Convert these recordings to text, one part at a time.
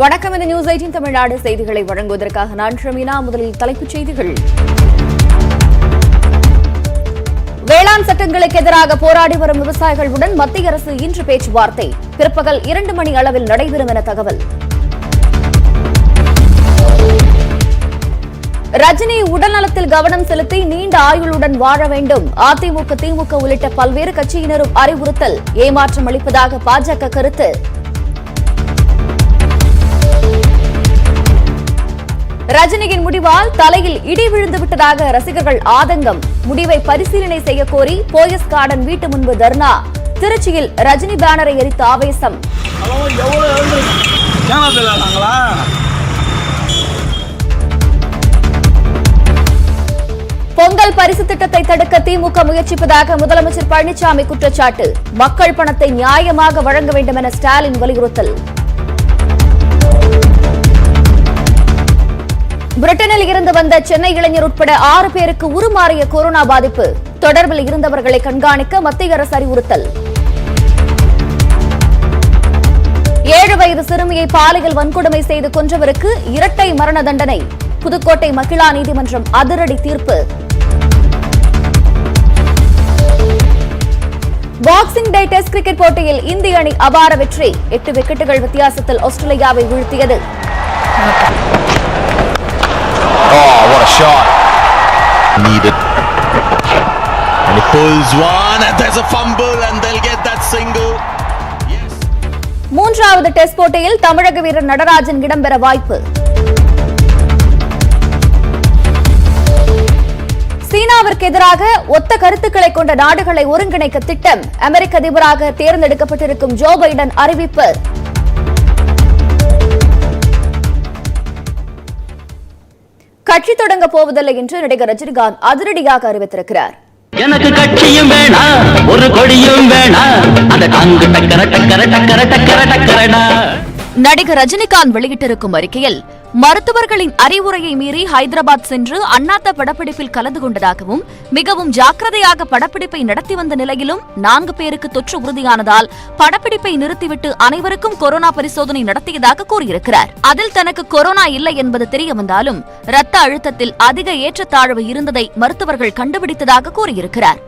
வணக்கம். இந்த நியூஸ் 18 தமிழ்நாடு செய்திகளை வழங்குவதற்காக நான் ஷமீனா. முதலில் தலைப்புச் செய்திகள். வேளாண் சட்டங்களுக்கு எதிராக போராடி வரும் விவசாயிகளுடன் மத்திய அரசு இன்று பேச்சுவார்த்தை. பிற்பகல் 2 மணி அளவில் நடைபெறும் என தகவல். ரஜினி உடல்நலத்தில் கவனம் செலுத்தி நீண்ட ஆயுளுடன் வாழ வேண்டும். அதிமுக, திமுக உள்ளிட்ட பல்வேறு கட்சியினரும் அறிவுறுத்தல். ஏமாற்றம் அளிப்பதாக பாஜக கருத்து. ரஜினியின் முடிவால் தலையில் இடி விழுந்து விட்டதாக ரசிகர்கள் ஆதங்கம். முடிவை பரிசீலனை செய்ய கோரி போயஸ் கார்டன் வீட்டு முன்பு தர்ணா. திருச்சியில் ரஜினி பேனரை எரித்த ஆவேசம். பொங்கல் பரிசு திட்டத்தை தடுக்க திமுக முயற்சிப்பதாக முதலமைச்சர் பழனிசாமி குற்றச்சாட்டு. மக்கள் பணத்தை நியாயமாக வழங்க வேண்டும் என ஸ்டாலின் வலியுறுத்தல். பிரிட்டனில் இருந்து வந்த சென்னை இளைஞர் உட்பட 6 பேருக்கு உருமாறிய கொரோனா பாதிப்பு. தொடர்பில் இருந்தவர்களை கண்காணிக்க மத்திய அரசு அறிவுறுத்தல். 7 வயது சிறுமியை பாலியல் வன்கொடுமை செய்து கொன்றவருக்கு இரட்டை மரண தண்டனை. புதுக்கோட்டை மகிழா நீதிமன்றம் அதிரடி தீர்ப்பு. பாக்ஸிங் டே டெஸ்ட் கிரிக்கெட் போட்டியில் இந்திய அணி அபார வெற்றி. 8 விக்கெட்டுகள் வித்தியாசத்தில் ஆஸ்திரேலியாவை வீழ்த்தியது. Oh, what a shot. Needed. And he pulls one and there's a fumble and they'll get that single. Yes. 3வது டெஸ்ட் போட்டியில் தமிழக வீரர் நடராஜன் இடம்பெற வாய்ப்பு. சீனாவிற்கு எதிராக ஒத்த கருத்துக்களை கொண்ட நாடுகளை ஒருங்கிணைக்க திட்டம். அமெரிக்க அதிபராக தேர்ந்தெடுக்கப்பட்டிருக்கும் ஜோ பைடன் அறிவிப்பு. கட்சி தொடங்க போவதில்லை என்று நடிகர் ரஜினிகாந்த் அதிரடியாக அறிவித்திருக்கிறார். எனக்கு கட்சியும் வேணா, ஒரு கொடியும் வேணா, அந்த டாங்கு டக்கர டக்கர டக்கர டக்கர டக்கரடா. நடிகர் ரஜினிகாந்த் வெளியிட்டிருக்கும் அறிக்கையில் மருத்துவர்களின் அறிவுரையை மீறி ஹைதராபாத் சென்று அண்ணாத்த படப்பிடிப்பில் கலந்து கொண்டதாகவும் மிகவும் ஜாக்கிரதையாக படப்பிடிப்பை நடத்தி வந்த நிலையிலும் 4 பேருக்கு தொற்று உறுதியானதால் படப்பிடிப்பை நிறுத்திவிட்டு அனைவருக்கும் கொரோனா பரிசோதனை நடத்தியதாக கூறியிருக்கிறார். அதில் தனக்கு கொரோனா இல்லை என்பது தெரிய வந்தாலும் இரத்த அழுத்தத்தில் அதிக ஏற்றத்தாழ்வு இருந்ததை மருத்துவர்கள் கண்டுபிடித்ததாக கூறியிருக்கிறார்.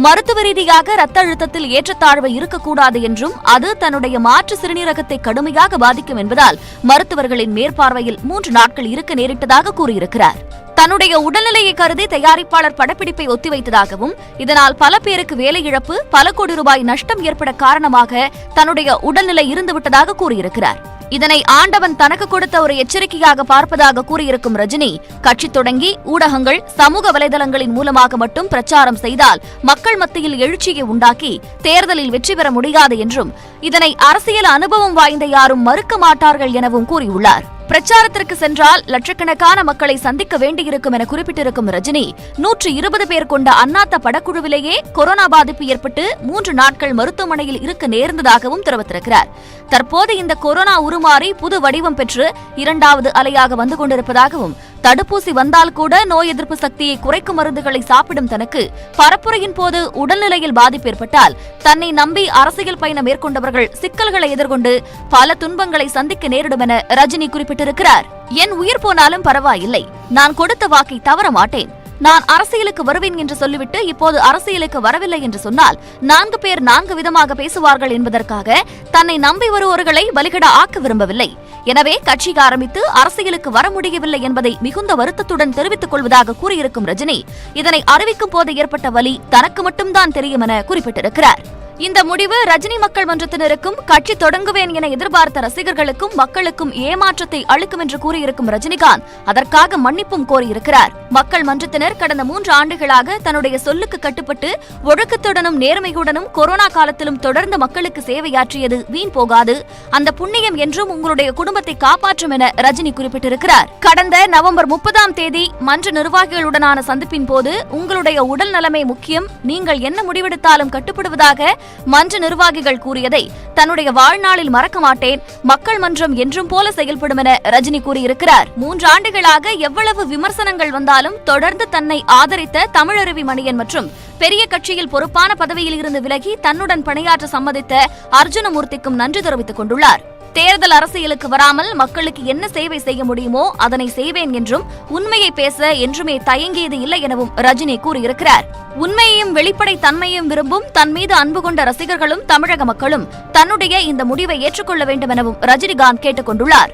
மருத்துவ ரீதியாக ரத்த அழுத்தத்தில் ஏற்றத்தாழ்வு இருக்கக்கூடாது என்றும் அது தன்னுடைய மாற்று சிறுநீரகத்தை கடுமையாக பாதிக்கும் என்பதால் மருத்துவர்களின் மேற்பார்வையில் 3 நாட்கள் இருக்க நேரிட்டதாக கூறியிருக்கிறார். தன்னுடைய உடல்நிலையை கருதி தயாரிப்பாளர் படப்பிடிப்பை ஒத்திவைத்ததாகவும் இதனால் பல பேருக்கு வேலை இழப்பு, பல கோடி ரூபாய் நஷ்டம் ஏற்பட காரணமாக தன்னுடைய உடல்நிலை இருந்துவிட்டதாக கூறியிருக்கிறார். இதனை ஆண்டவன் தனக்கு கொடுத்த ஒரு எச்சரிக்கையாக பார்ப்பதாக கூறியிருக்கும் ரஜினி, கட்சி தொடங்கி ஊடகங்கள், சமூக வலைதளங்களின் மூலமாக மட்டும் பிரச்சாரம் செய்தால் மக்கள் மத்தியில் எழுச்சியை உண்டாக்கி தேர்தலில் வெற்றி பெற முடியாது என்றும் இதனை அரசியல் அனுபவம் வாய்ந்த யாரும் மறுக்க மாட்டார்கள் எனவும் கூறியுள்ளார். பிரச்சாரத்திற்கு சென்றால் லட்சக்கணக்கான மக்களை சந்திக்க வேண்டியிருக்கும் என குறிப்பிட்டிருக்கும் ரஜினி, 120 பேர் கொண்ட அண்ணாத்த படக்குழுவிலேயே கொரோனா பாதிப்பு ஏற்பட்டு 3 நாட்கள் மருத்துவமனையில் இருக்க நேர்ந்ததாகவும் தெரிவித்திருக்கிறார். தற்போது இந்த கொரோனா உருமாறி புது வடிவம் பெற்று 2வது அலையாக வந்து கொண்டிருப்பதாகவும் தடுப்பூசி வந்தால் கூட நோய் எதிர்ப்பு சக்தியை குறைக்கும் மருந்துகளை சாப்பிடும் தனக்கு பரப்புரையின் போது உடல்நிலையில் பாதிப்பு ஏற்பட்டால் தன்னை நம்பி அரசியல் பயணம் மேற்கொண்டவர்கள் சிக்கல்களை எதிர்கொண்டு பல துன்பங்களை சந்திக்க நேரிடும் என ரஜினி குறிப்பிட்டிருக்கிறார். என் உயிர் போனாலும் பரவாயில்லை, நான் கொடுத்த வாக்கை தவற மாட்டேன். நான் அரசியலுக்கு வருவேன் என்று சொல்லிவிட்டு இப்போது அரசியலுக்கு வரவில்லை என்று சொன்னால் 4 பேர் 4 விதமாக பேசுவார்கள் என்பதற்காக தன்னை நம்பி வருவோர்களை பலிகடா ஆக்க விரும்பவில்லை. எனவே கட்சி ஆரம்பித்து அரசியலுக்கு வர முடியவில்லை என்பதை மிகுந்த வருத்தத்துடன் தெரிவித்துக் கொள்வதாக கூறியிருக்கும் ரஜினி, இதனை அறிவிக்கும் போது ஏற்பட்ட வலி தனக்கு மட்டும்தான் தெரியும் என குறிப்பிட்டிருக்கிறார். இந்த முடிவு ரஜினி மக்கள் மன்றத்தினருக்கும் கட்சி தொடங்குவேன் என எதிர்பார்த்த ரசிகர்களுக்கும் மக்களுக்கும் ஏமாற்றத்தை அளிக்கும் என்று கூறியிருக்கும் ரஜினிகாந்த் அதற்காக மன்னிப்பும் கோரியிருக்கிறார். மக்கள் மன்றத்தினர் கடந்த 3 ஆண்டுகளாக தன்னுடைய சொல்லுக்கு கட்டுப்பட்டு ஒழுக்கத்துடனும் நேர்மையுடனும் கொரோனா காலத்திலும் தொடர்ந்து மக்களுக்கு சேவையாற்றியது வீண் போகாது. அந்த புண்ணியம் என்றும் உங்களுடைய குடும்பத்தை காப்பாற்றும் என ரஜினி குறிப்பிட்டிருக்கிறார். கடந்த நவம்பர் 30ஆம் தேதி மன்ற நிர்வாகிகளுடனான சந்திப்பின் போது உங்களுடைய உடல் நலமே முக்கியம், நீங்கள் என்ன முடிவெடுத்தாலும் கட்டுப்படுவதாக மன்ற நிர்வாகிகள் கூறியதை தன்னுடைய வாழ்நாளில் மறக்க மாட்டேன், மக்கள் மன்றம் என்றும் போல செயல்படும் என ரஜினி கூறியிருக்கிறார். 3 ஆண்டுகளாக எவ்வளவு விமர்சனங்கள் வந்தாலும் தொடர்ந்து தன்னை ஆதரித்த தமிழருவி மணியன் மற்றும் பெரிய கட்சியில் பொறுப்பான பதவியில் இருந்து விலகி தன்னுடன் பணியாற்ற சம்மதித்த அர்ஜுனமூர்த்திக்கும் நன்றி தெரிவித்துக் கொண்டுள்ளார். தேர்தல் அரசியலுக்கு வராமல் மக்களுக்கு என்ன சேவை செய்ய முடியுமோ அதனை செய்வேன் என்றும் உண்மையை பேச என்றுமே தயங்கியது இல்லை எனவும் ரஜினி கூறியிருக்கிறார். உண்மையையும் வெளிப்படை தன்மையும் விரும்பும் தன் மீது அன்பு கொண்ட ரசிகர்களும் தமிழக மக்களும் தன்னுடைய இந்த முடிவை ஏற்றுக்கொள்ள வேண்டும் எனவும் ரஜினிகாந்த் கேட்டுக் கொண்டுள்ளார்.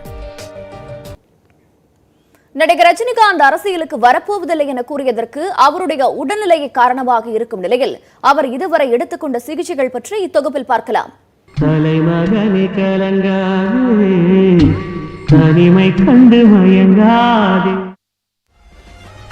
நடிகர் ரஜினிகாந்த் அரசியலுக்கு வரப்போவதில்லை என கூறியதற்கு அவருடைய உடல்நிலையை காரணமாக இருக்கும் நிலையில் அவர் இதுவரை எடுத்துக்கொண்ட சிகிச்சைகள் பற்றி இத்தொகுப்பில் பார்க்கலாம். தலைமகனே கலங்காதே, தனிமை கண்டு மயங்காதே.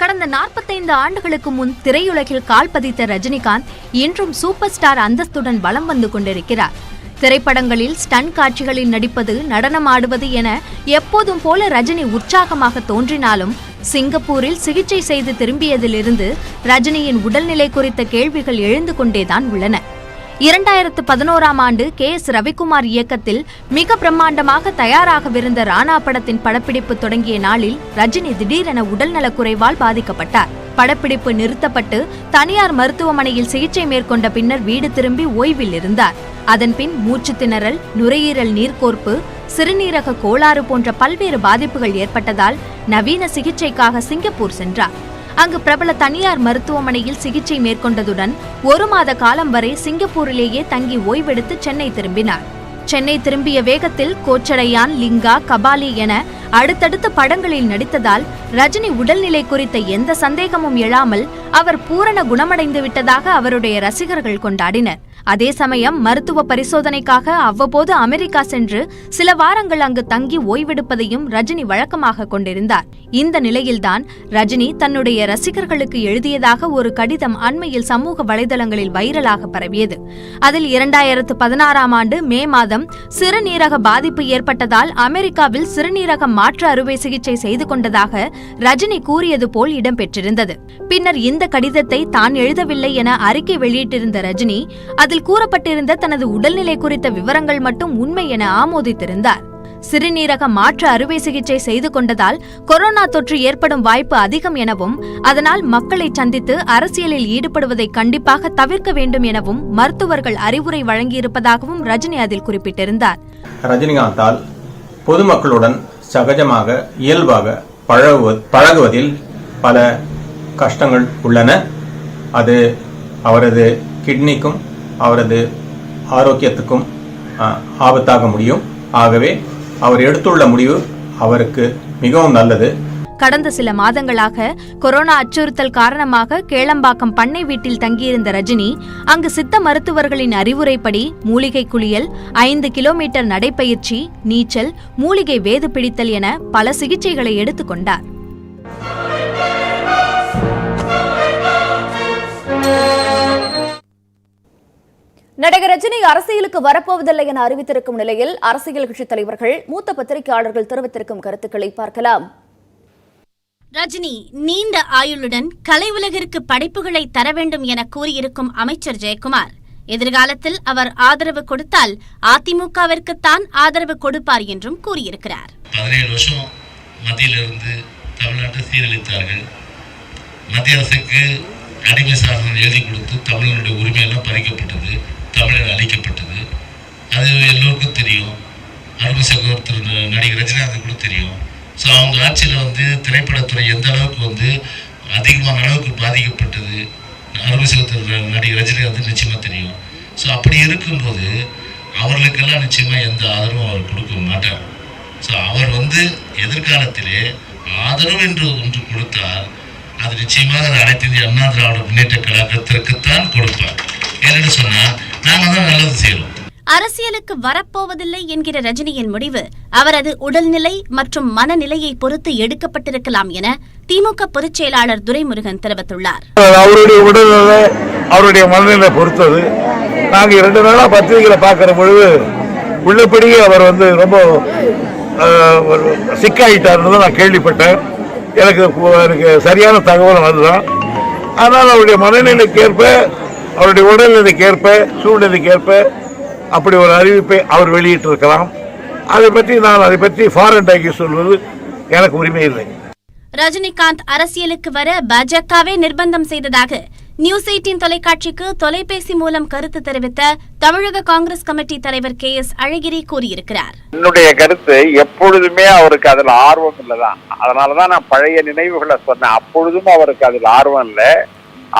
கடந்த 45 ஆண்டுகளுக்கு முன் திரையுலகில் கால் பதித்த ரஜினிகாந்த் இன்றும் சூப்பர் ஸ்டார் அந்தஸ்துடன் வலம் வந்து கொண்டிருக்கிறார். திரைப்படங்களில் ஸ்டன் காட்சிகளில் நடிப்பது, நடனமாடுவது என எப்போதும் போல ரஜினி உற்சாகமாக தோன்றினாலும் சிங்கப்பூரில் சிகிச்சை செய்து திரும்பியதிலிருந்து ரஜினியின் உடல்நிலை குறித்த கேள்விகள் எழுந்து கொண்டேதான் உள்ளன. 2011ஆம் ஆண்டு KS ரவிக்குமார் இயக்கத்தில் மிக பிரம்மாண்டமாக தயாராகவிருந்த ராணா படத்தின் படப்பிடிப்பு தொடங்கிய நாளில் ரஜினி திடீரென உடல்நலக் குறைவால் பாதிக்கப்பட்டார். படப்பிடிப்பு நிறுத்தப்பட்டு தனியார் மருத்துவமனையில் சிகிச்சை மேற்கொண்ட பின்னர் வீடு திரும்பி ஓய்வில் இருந்தார். அதன்பின் மூச்சு திணறல், நுரையீரல் நீர்க்கோர்ப்பு, சிறுநீரக கோளாறு போன்ற பல்வேறு பாதிப்புகள் ஏற்பட்டதால் நவீன சிகிச்சைக்காக சிங்கப்பூர் சென்றார். அங்கு பிரபல தனியார் மருத்துவமனையில் சிகிச்சை மேற்கொண்டதுடன் 1 மாத காலம் வரை சிங்கப்பூரிலேயே தங்கி ஓய்வெடுத்து சென்னை திரும்பினார். சென்னை திரும்பிய வேகத்தில் கோச்சடையான், லிங்கா, கபாலி என அடுத்தடுத்த படங்களில் நடித்ததால் ரஜினி உடல்நிலை குறித்த எந்த சந்தேகமும் எழாமல் அவர் பூரண குணமடைந்து விட்டதாக அவருடைய ரசிகர்கள் கொண்டாடினர். அதே சமயம் மருத்துவ பரிசோதனைக்காக அவ்வப்போது அமெரிக்கா சென்று சில வாரங்கள் அங்கு தங்கி ஓய்வெடுப்பதையும் ரஜினி வழக்கமாக கொண்டிருந்தார். இந்த நிலையில்தான் ரஜினி தன்னுடைய ரசிகர்களுக்கு எழுதியதாக ஒரு கடிதம் அண்மையில் சமூக வலைதளங்களில் வைரலாக பரவியது. அதில் 2016ஆம் ஆண்டு மே மாதம் சிறுநீரக பாதிப்பு ஏற்பட்டதால் அமெரிக்காவில் சிறுநீரக மாற்று அறுவை சிகிச்சை செய்து கொண்டதாக ரஜினி கூறியது போல் இடம்பெற்றிருந்தது. பின்னர் இந்த கடிதத்தை தான் எழுதவில்லை என அறிக்கை வெளியிட்டிருந்த ரஜினி அதில் கூறப்பட்டிருந்த தனது உடல்நிலை குறித்த விவரங்கள் மட்டும் உண்மை என ஆமோதித்திருந்தார். சிறுநீரக மாற்று அறுவை சிகிச்சை செய்து கொண்டதால் கொரோனா தொற்று ஏற்படும் வாய்ப்பு அதிகம் எனவும் அதனால் மக்களை சந்தித்து அரசியலில் ஈடுபடுவதை கண்டிப்பாக தவிர்க்க வேண்டும் எனவும் மருத்துவர்கள் அறிவுரை வழங்கியிருப்பதாகவும் ரஜினி அதில் குறிப்பிட்டிருந்தார். ரஜினிகாந்தால் பொதுமக்களுடன் சகஜமாக இயல்பாக பழகுவதில் பல கஷ்டங்கள் உள்ளன. அது அவரது கிட்னிக்கும் அவரது ஆரோக்கியத்துக்கும் ஆபத்தாக முடியும். ஆகவே அவர் எடுத்துள்ள முடிவு அவருக்கு மிகவும் நல்லது. கடந்த சில மாதங்களாக கொரோனா அச்சுறுத்தல் காரணமாக கேளம்பாக்கம் பண்ணை வீட்டில் தங்கியிருந்த ரஜினி அங்கு சித்த மருத்துவர்களின் அறிவுரைப்படி மூலிகை குளியல், 5 கிலோமீட்டர் நடைப்பயிற்சி, நீச்சல், மூலிகை வேது பிடித்தல் என பல சிகிச்சைகளை எடுத்துக்கொண்டார். நடிகர் ரஜினி அரசியலுக்கு வரப்போவதில்லை என அறிவித்திருக்கும் நிலையில் அரசியல் கட்சித் தலைவர்கள், மூத்த பத்திரிகையாளர்கள் தெரிவித்திருக்கும் கருத்துக்களை பார்க்கலாம். ரஜினி நீண்ட ஆயுளுடன் கலை உலகிற்கு படைப்புகளை தர வேண்டும் என கூறியிருக்கும் அமைச்சர் ஜெயக்குமார், எதிர்காலத்தில் அவர் ஆதரவு கொடுத்தால் அதிமுகவிற்குத்தான் ஆதரவு கொடுப்பார் என்றும் கூறியிருக்கிறார். 17 வருஷம் மத்தியிலிருந்து தமிழ்நாட்டை சீரழித்தார்கள். மத்திய அரசுக்கு அடிமை சாசனம் எழுதி கொடுத்து தமிழனுடைய உரிமையெல்லாம் பறிக்கப்பட்டது, தமிழர் அழிக்கப்பட்டது. அது எல்லோருக்கும் தெரியும். அருமை சகோதரர் நடிகர் ரஜினிகாந்த் கூட தெரியும். ஸோ அவங்க ஆட்சியில் திரைப்படத்துறை எந்த அளவுக்கு அதிகமான அளவுக்கு பாதிக்கப்பட்டது அருமை சகோதரர் நடிகர் ரஜினிகாந்த் நிச்சயமாக தெரியும். ஸோ அப்படி இருக்கும்போது அவர்களுக்கெல்லாம் நிச்சயமாக எந்த ஆதரவும் அவர் கொடுக்க மாட்டார். ஸோ அவர் எதிர்காலத்திலே ஆதரவு என்று ஒன்று கொடுத்தால் அது நிச்சயமாக அனைத்து இந்திய அண்ணா திராவிட முன்னேற்ற கழகத்திற்குத்தான் கொடுப்பார். ஏன்னு சொன்னால் நாங்கள் தான் நல்லது செய்கிறோம். அரசியலுக்கு வரப்போவதில்லை என்கிற ரஜினியின் முடிவு அவரது உடல்நிலை மற்றும் மனநிலையை பொறுத்து எடுக்கப்பட்டிருக்கலாம் என திமுக பொதுச் செயலாளர் துரைமுருகன் தெரிவித்துள்ளார். அவருடைய உடல்நிலை அவருடைய மனநிலை பொறுத்தது. நாங்க 2 நாளா பத்திரிகைகளை பார்க்கிற பொழுது உள்ளபடியே அவர் ரொம்ப சிக்காயிட்டாருன்னு நான் கேள்விப்பட்டேன். எனக்கு சரியான தகவல் அதுதான். ஆனால் அவருடைய மனநிலைக்கேற்ப, அவருடைய உடல்நிலைக்கேற்ப, சூழ்நிலைக்கேற்ப அப்படி ஒரு அறிவிப்பை அவர் வெளியிட்டிருக்கலாம். அதை பற்றி ஃபாரன் டாக்கி சொல்வது எனக்கு உரிமை இல்லை. ரஜினிகாந்த் அரசியலுக்கு வர பாஜகவே நிர்பந்தம் செய்ததாக நியூஸ் 18 தொலைக்காட்சிக்கு தொலைபேசி மூலம் கருத்து தெரிவித்த தமிழக காங்கிரஸ் கமிட்டி தலைவர் KS அழகிரி கூறியிருக்கிறார். என்னுடைய கருத்து எப்பொழுதுமே அவருக்கு அதில் ஆர்வம் இல்லதான். அதனாலதான் நான் பழைய நினைவுகளை சொன்னேன். அப்பொழுதும் அவருக்கு அதில் ஆர்வம் இல்லை.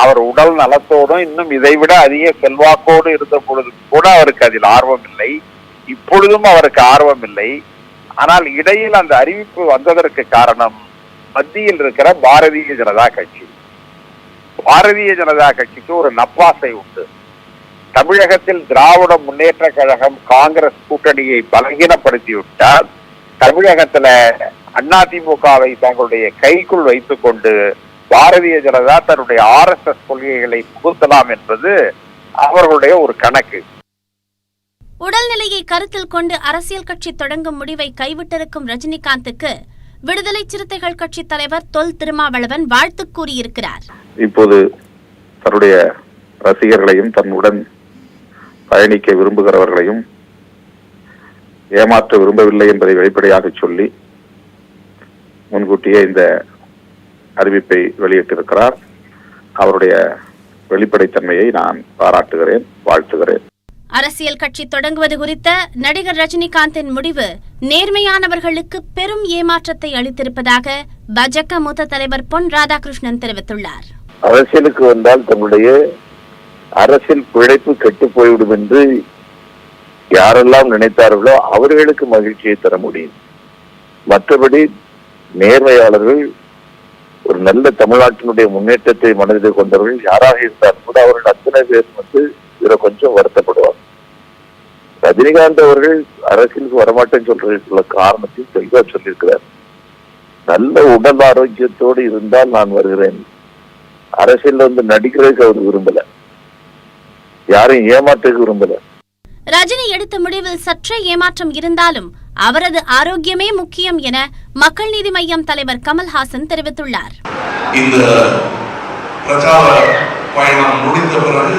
அவர் உடல் நலத்தோடும் இன்னும் இதைவிட அதிக செல்வாக்கோடு இருந்த பொழுதும் கூட அவருக்கு அதில் ஆர்வம் இல்லை. இப்பொழுதும் அவருக்கு ஆர்வம் இல்லை. ஆனால் இடையில் அந்த அறிவிப்பு வந்ததற்கு காரணம் மத்தியில் இருக்கிற பாரதிய ஜனதா கட்சி. பாரதிய ஜனதா கட்சிக்கு ஒரு நப்பாசை உண்டு. தமிழகத்தில் திராவிட முன்னேற்ற கழகம் காங்கிரஸ் கூட்டணியை பலகீனப்படுத்திவிட்டால் தமிழகத்துல அதிமுகவை தங்களுடைய கைக்குள் வைத்துக் கொண்டு பாரதிய ஜனதா தன்னுடைய RSS கொள்கைகளை புகுத்தலாம் என்பது அவர்களுடைய ஒரு கணக்கு. உடல்நிலையை கருத்தில் கொண்டு அரசியல் கட்சி தொடங்கும் முடிவை கைவிட்டிருக்கும் ரஜினிகாந்துக்கு விடுதலை சிறுத்தைகள் கட்சி தலைவர் தொல் திருமாவளவன் வாழ்த்து கூறியிருக்கிறார். இப்போது தன்னுடைய ரசிகர்களையும் தன்னுடன் பயணிக்க விரும்புகிறவர்களையும் ஏமாற்ற விரும்பவில்லை என்பதை வெளிப்படையாக சொல்லி முன்கூட்டியே இந்த அறிவிப்பை வெளியிட்டிருக்கிறார். அவருடைய வெளிப்படைத்தன்மையை நான் பாராட்டுகிறேன், வாழ்த்துகிறேன். அரசியல் கட்சி தொடங்குவது குறித்த நடிகர் ரஜினிகாந்தின் முடிவு நேர்மையானவர்களுக்கு பெரும் ஏமாற்றத்தை அளித்திருப்பதாக பாஜக மூத்த தலைவர் பொன் ராதாகிருஷ்ணன் தெரிவித்துள்ளார். அரசியலுக்கு வந்தால் தன்னுடைய அரசியல் பிழைப்பு கெட்டு போய்விடும் என்று யாரெல்லாம் நினைத்தார்களோ அவர்களுக்கு மகிழ்ச்சியை தர முடியும். மற்றபடி நேர்மையாளர்கள், ஒரு நல்ல தமிழ்நாட்டினுடைய முன்னேற்றத்தை மனதில் கொண்டவர்கள் யாராக இருந்தாலும் கூட அவர்கள் அத்தனை பேர் இதுல கொஞ்சம் வருத்தப்படுவார். ரஜினிகாந்த் அவர்கள் அரசியலுக்கு வரமாட்டேன்னு சொல்ற காரணத்தையும் தெளிவா சொல்லியிருக்கிறார். நல்ல உடல் ஆரோக்கியத்தோடு இருந்தால் நான் வருகிறேன். அரசியல் நடிக்கிறதுக்கு அவர் விரும்பல, யாரையும் ஏமாற்றுக்கு விரும்பல. ரஜினி எடுத்த முடிவில் சற்றே ஏமாற்றம் இருந்தாலும் அவரது ஆரோக்கியமே முக்கியம் என மக்கள் நீதி மய்யம் தலைவர் கமல்ஹாசன் தெரிவித்துள்ளார். இந்த பிரச்சார பயணம் முடிந்த பிறகு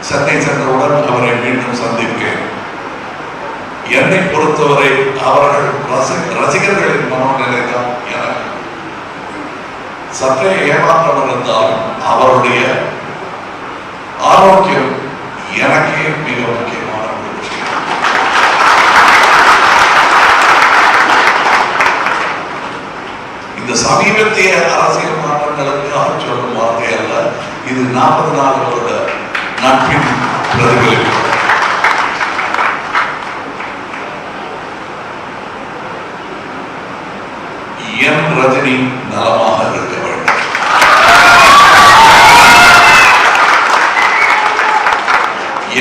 சென்னை சென்றவுடன் அவரை மீண்டும் சந்திப்பேன். என்னை பொறுத்தவரை அவர்கள் ரசிகர்களின் மனோநிலை தான் எனக்கு சற்றே ஏமாற்றம் இருந்தாலும் அவருடைய ஆரோக்கியம் எனக்கே மிக முக்கியமான ஒரு விஷயம். இந்த சமீபத்திய அரசியல் மாற்றங்களுக்காக சொல்லும் வார்த்தை அல்ல, இது 44 வருட நட்பின் பிரதிபலிப்பு. என் ரஜினி நலமாக இருக்க வேண்டும்.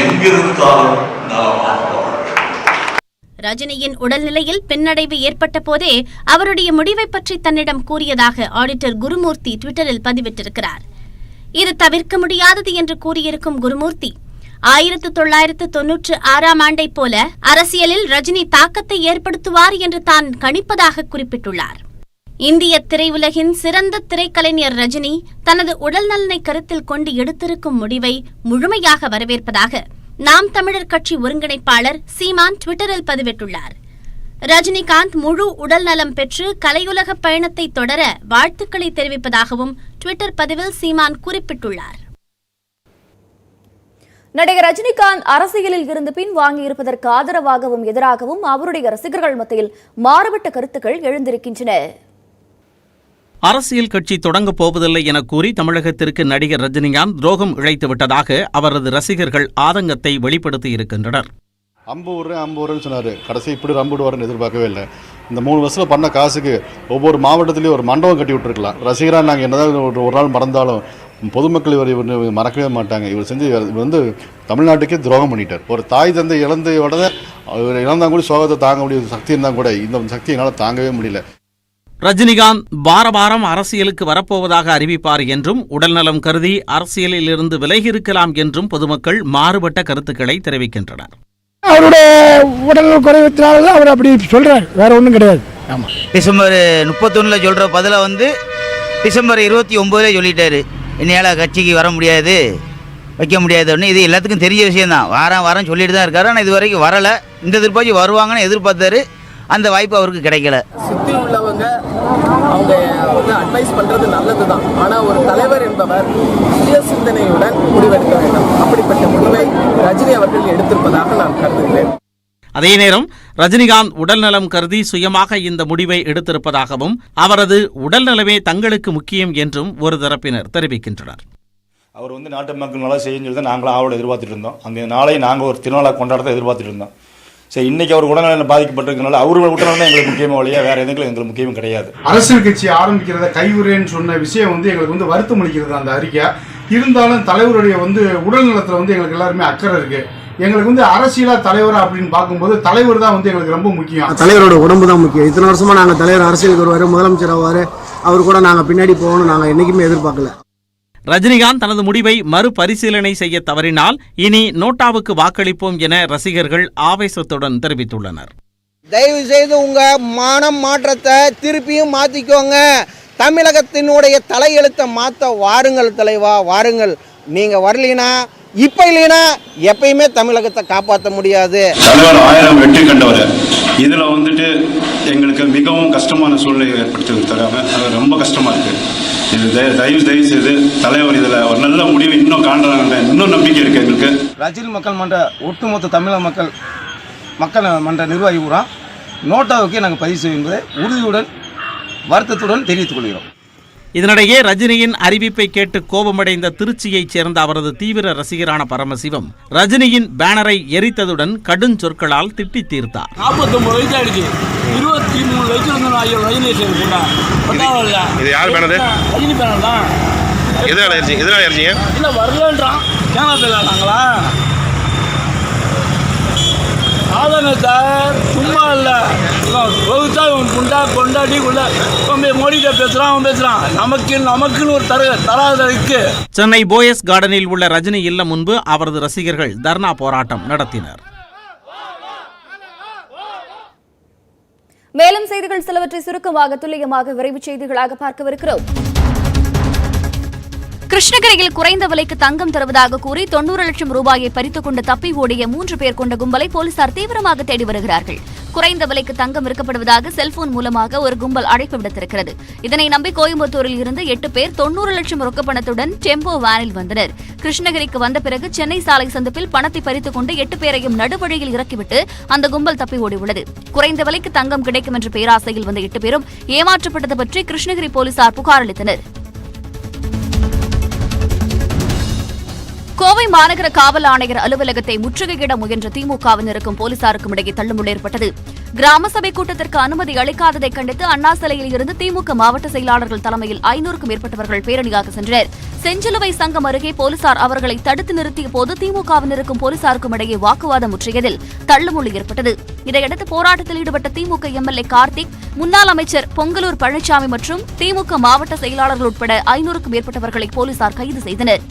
எங்கிருந்தாலும் நலமாக வாழ வேண்டும். ரஜினியின் உடல்நிலையில் பின்னடைவு ஏற்பட்ட போதே அவருடைய முடிவை பற்றி தன்னிடம் கூறியதாக ஆடிட்டர் குருமூர்த்தி ட்விட்டரில் பதிவிட்டிருக்கிறார். இது தவிர்க்க முடியாதது என்று கூறியிருக்கும் குருமூர்த்தி 1996ஆம் ஆண்டை போல அரசியலில் ரஜினி தாக்கத்தை ஏற்படுத்துவார் என்று தான் கணிப்பதாக குறிப்பிட்டுள்ளார். இந்திய திரையுலகின் சிறந்த திரைக்கலைஞர் ரஜினி தனது உடல் நலனை கருத்தில் கொண்டு எடுத்திருக்கும் முடிவை முழுமையாக வரவேற்பதாக நாம் தமிழர் கட்சி ஒருங்கிணைப்பாளர் சீமான் ட்விட்டரில் பதிவிட்டுள்ளார். ரஜினிகாந்த் முழு உடல் நலம் பெற்று கலையுலக பயணத்தை தொடர வாழ்த்துக்களை தெரிவிப்பதாகவும் ட்விட்டர் பதிவில் சீமான் குறிப்பிட்டுள்ளார். நடிகர் ரஜினிகாந்த் அரசியலில் இருந்து பின் வாங்கியிருப்பதற்கு ஆதரவாகவும் எதிராகவும் அவருடைய ரசிகர்கள் மத்தியில் மாறுபட்ட கருத்துக்கள் எழுந்திருக்கின்றன. அரசியல் கட்சி தொடங்கப் போவதில்லை என கூறி தமிழகத்திற்கு நடிகர் ரஜினிகாந்த் துரோகம் இழைத்துவிட்டதாக அவரது ரசிகர்கள் ஆதங்கத்தை வெளிப்படுத்தியிருக்கின்றனர். அம்பு ஊருன்னு சொன்னார். கடைசி இப்படி ரம்புடுவார்னு எதிர்பார்க்கவே இல்லை. இந்த 3 வருஷத்தில் பண்ண காசுக்கு ஒவ்வொரு மாவட்டத்திலையும் ஒரு மண்டபம் கட்டி விட்டுருக்கலாம். ரசிகராக நாங்கள் என்னதான் ஒரு நாள் மறந்தாலும் பொதுமக்கள் இவர் மறக்கவே மாட்டாங்க. இவர் தமிழ்நாட்டுக்கே துரோகம் பண்ணிட்டார். ஒரு தாய் தந்தை இழந்தோட இழந்தாங்க கூட சோகத்தை தாங்க முடியும் சக்தி இருந்தால் கூட இந்த சக்தி என்னால் தாங்கவே முடியல. ரஜினிகாந்த் வாரம் அரசியலுக்கு வரப்போவதாக அறிவிப்பார் என்றும் உடல்நலம் கருதி அரசியலில் இருந்து விலகி இருக்கலாம் என்றும் பொதுமக்கள் மாறுபட்ட கருத்துக்களை தெரிவிக்கின்றனர். அவருடைய உடல் குறைவதனால அவர் அப்படி சொல்றாரு, வேற ஒன்றும் கிடையாது. ஆமாம், டிசம்பர் 31 சொல்ற பதில டிசம்பர் 29 சொல்லிட்டாரு, என்னையால கட்சிக்கு வர முடியாது வைக்க முடியாதுன்னு. இது எல்லாத்துக்கும் தெரிஞ்ச விஷயம் தான். வாரம் சொல்லிட்டு தான் இருக்காரு. ஆனால் இது வரைக்கும் வரலை. இந்த திருப்பாச்சி வருவாங்கன்னு எதிர்பார்த்தாரு. அந்த வாய்ப்பு அவருக்கு கிடைக்கல. சுற்றி உள்ளவங்க அவங்க வந்து அட்வைஸ் பண்ணுறது நல்லது தான். ஆனால் ஒரு தலைவர் என்பவர் சுய சிந்தனையுடன் முடிவெடுக்க வேண்டும். அப்படிப்பட்ட முடிவை ரஜினி அவர்கள் எடுத்திருப்பதாக நான் கருதுகிறேன். அதே நேரம் ரஜினிகாந்த் உடல்நலம் கருதி சுயமாக இந்த முடிவை எடுத்திருப்பதாகவும் அவரது உடல்நலமே தங்களுக்கு முக்கியம் என்றும் ஒரு தரப்பினர் தெரிவிக்கின்றனர். அவர் வந்து நாட்டு மக்கள் நல்லா செய்யன்னு சொல்லி தான் நாங்களும் ஆவலை எதிர்பார்த்துட்டு இருந்தோம். அந்த நாளை நாங்கள் ஒரு திருநாளை கொண்டாடத்தை எதிர்பார்த்துட்டு இருந்தோம். சரி, இன்னைக்கு அவர் உடல்நலம் பாதிக்கப்பட்டிருக்கனால அவரோட உடல்நலம் தான் எங்களுக்கு முக்கியமாக வழியா வேற எதுவும் எங்களுக்கு முக்கியம் கிடையாது. அரசியல் கட்சி ஆரம்பிக்கிறத கைவிடுறேன்னு சொன்ன விஷயம் வந்து எங்களுக்கு வந்து வருத்தம் அளிக்கிறது அந்த அறிக்கை. இருந்தாலும் தலைவருடைய வந்து உடல்நலத்தில் வந்து எங்களுக்கு எல்லாருமே அக்கறை இருக்கு. எங்களுக்கு வந்து அரசியலா தலைவரா அப்படின்னு பார்க்கும்போது தலைவர் தான் வந்து எங்களுக்கு ரொம்ப முக்கியம். தலைவரோட உடம்பு தான் முக்கியம். இத்தனை வருஷமா நாங்கள் தலைவர் அரசியலுக்கு வருவார், முதலமைச்சர் ஆவார், அவர் கூட நாங்கள் பின்னாடி போகணும் நாங்கள் என்றைக்குமே எதிர்பார்க்கல. ரஜினிகாந்த் தனது முடிவை மறுபரிசீலனை செய்ய தவறினால் இனி நோட்டாவுக்கு வாக்களிப்போம் என ரசிகர்கள் ஆவேசத்துடன் தெரிவித்துள்ளனர். தயவு செய்து உங்க மனம் மாற்றத்தை திருப்பியும் மாத்திக்கோங்க. தமிழகத்தினுடைய தலையெழுத்தை மாற்ற வாருங்கள் தலைவா, வாருங்கள். நீங்க வரலீனா இப்ப இல்லைனா எப்பயுமே தமிழகத்தை காப்பாற்ற முடியாது. தலைவர் 1000 வெற்றி கண்டவர். இதுல வந்துட்டு எங்களுக்கு மிகவும் கஷ்டமான சூழ்நிலை ஏற்படுத்தி தராம அது ரொம்ப கஷ்டமா இருக்கு. இது தயவு செய்து தலைவர் இதுல ஒரு நல்ல முடிவு இன்னும் காண்றாங்க, இன்னும் நம்பிக்கை இருக்கு எங்களுக்கு. ரஜினி மக்கள் மன்ற ஒட்டுமொத்த தமிழக மக்கள் மன்ற நிர்வாகி பூரா நோட்டாவுக்கே நாங்கள் பதிவு செய்யும் என்பதை உறுதியுடன் வருத்தத்துடன் தெரிவித்துக் கொள்கிறோம். இதனிடையே ரஜினியின் அறிவிப்பை கேட்டு கோபமடைந்த திருச்சியைச் சேர்ந்த அவரது தீவிர ரசிகரான பரமசிவம் ரஜினியின் பேனரை எரித்ததுடன் கடுஞ்சொற்களால் திட்டி தீர்த்தார். 49 வயசு ஆயிடுச்சு, 23 வயசுல இருந்து ரஜினி இது யார் பேனர்? ரஜினி பேனர் தான். எதனால எரிச்சிங்க? இல்ல வரலன்றான். நாங்களா ஆதான சார் சும்மா இல்லை கொண்டாடி மோடிட்ட பேசுறான், அவன் பேசுறான். நமக்குன்னு ஒரு தராத இருக்கு. சென்னை போயஸ் கார்டனில் உள்ள ரஜினி இல்லம் முன்பு அவரது ரசிகர்கள் தர்ணா போராட்டம் நடத்தினர். மேலும் செய்திகள் சிலவற்றை சுருக்கமாக துல்லியமாக விரைவு செய்திகளாக பார்க்கவிருக்கிறோம். கிருஷ்ணகிரியில் குறைந்த விலைக்கு தங்கம் தருவதாக கூறி 90 லட்சம் ரூபாயை பறித்துக் கொண்டு தப்பி ஓடிய 3 பேர் கொண்ட கும்பலை போலீசார் தீவிரமாக தேடி வருகிறார்கள். குறைந்த விலைக்கு தங்கம் விற்கப்படுவதாக செல்போன் மூலமாக ஒரு கும்பல் அழைப்பு விடுத்திருக்கிறது. இதனை நம்பி கோயம்புத்தூரில் இருந்து 8 பேர் 90 லட்சம் ரொக்கப்பணத்துடன் டெம்போ வேனில் வந்தனர். கிருஷ்ணகிரிக்கு வந்த பிறகு சென்னை சாலை சந்திப்பில் பணத்தை பறித்துக் கொண்டு 8 பேரையும் நடுவழியில் இறக்கிவிட்டு அந்த கும்பல் தப்பி ஓடியுள்ளது. குறைந்த விலைக்கு தங்கம் கிடைக்கும் என்ற பேராசையில் வந்த 8 பேரும் ஏமாற்றப்பட்டது பற்றி கிருஷ்ணகிரி போலீசார் புகார் அளித்தனர். கோவை மாநகர காவல் ஆணையர் அலுவலகத்தை முற்றுகையிட முயன்ற திமுகவினருக்கும் போலீசாருக்கும் இடையே தள்ளுமுள் ஏற்பட்டது. கிராம சபை கூட்டத்திற்கு அனுமதி அளிக்காததை கண்டித்து அண்ணா சிலையில் இருந்து திமுக மாவட்ட செயலாளர்கள் தலைமையில் 500க்கும் மேற்பட்டவர்கள் பேரணியாக சென்றனர். செஞ்சிலுவை சங்கம் அருகே போலீசார் அவர்களை தடுத்து நிறுத்திய போது திமுகவினருக்கும் போலீசாருக்கும் இடையே வாக்குவாதம் முற்றியதில் தள்ளுமுள் ஏற்பட்டது. இதையடுத்து போராட்டத்தில் ஈடுபட்ட திமுக எம்எல்ஏ கார்த்திக், முன்னாள் அமைச்சர் பொங்கலூர் பழனிசாமி மற்றும் திமுக மாவட்ட செயலாளர்கள் உட்பட 500க்கும் மேற்பட்டவர்களை போலீசார் கைது செய்தனர்.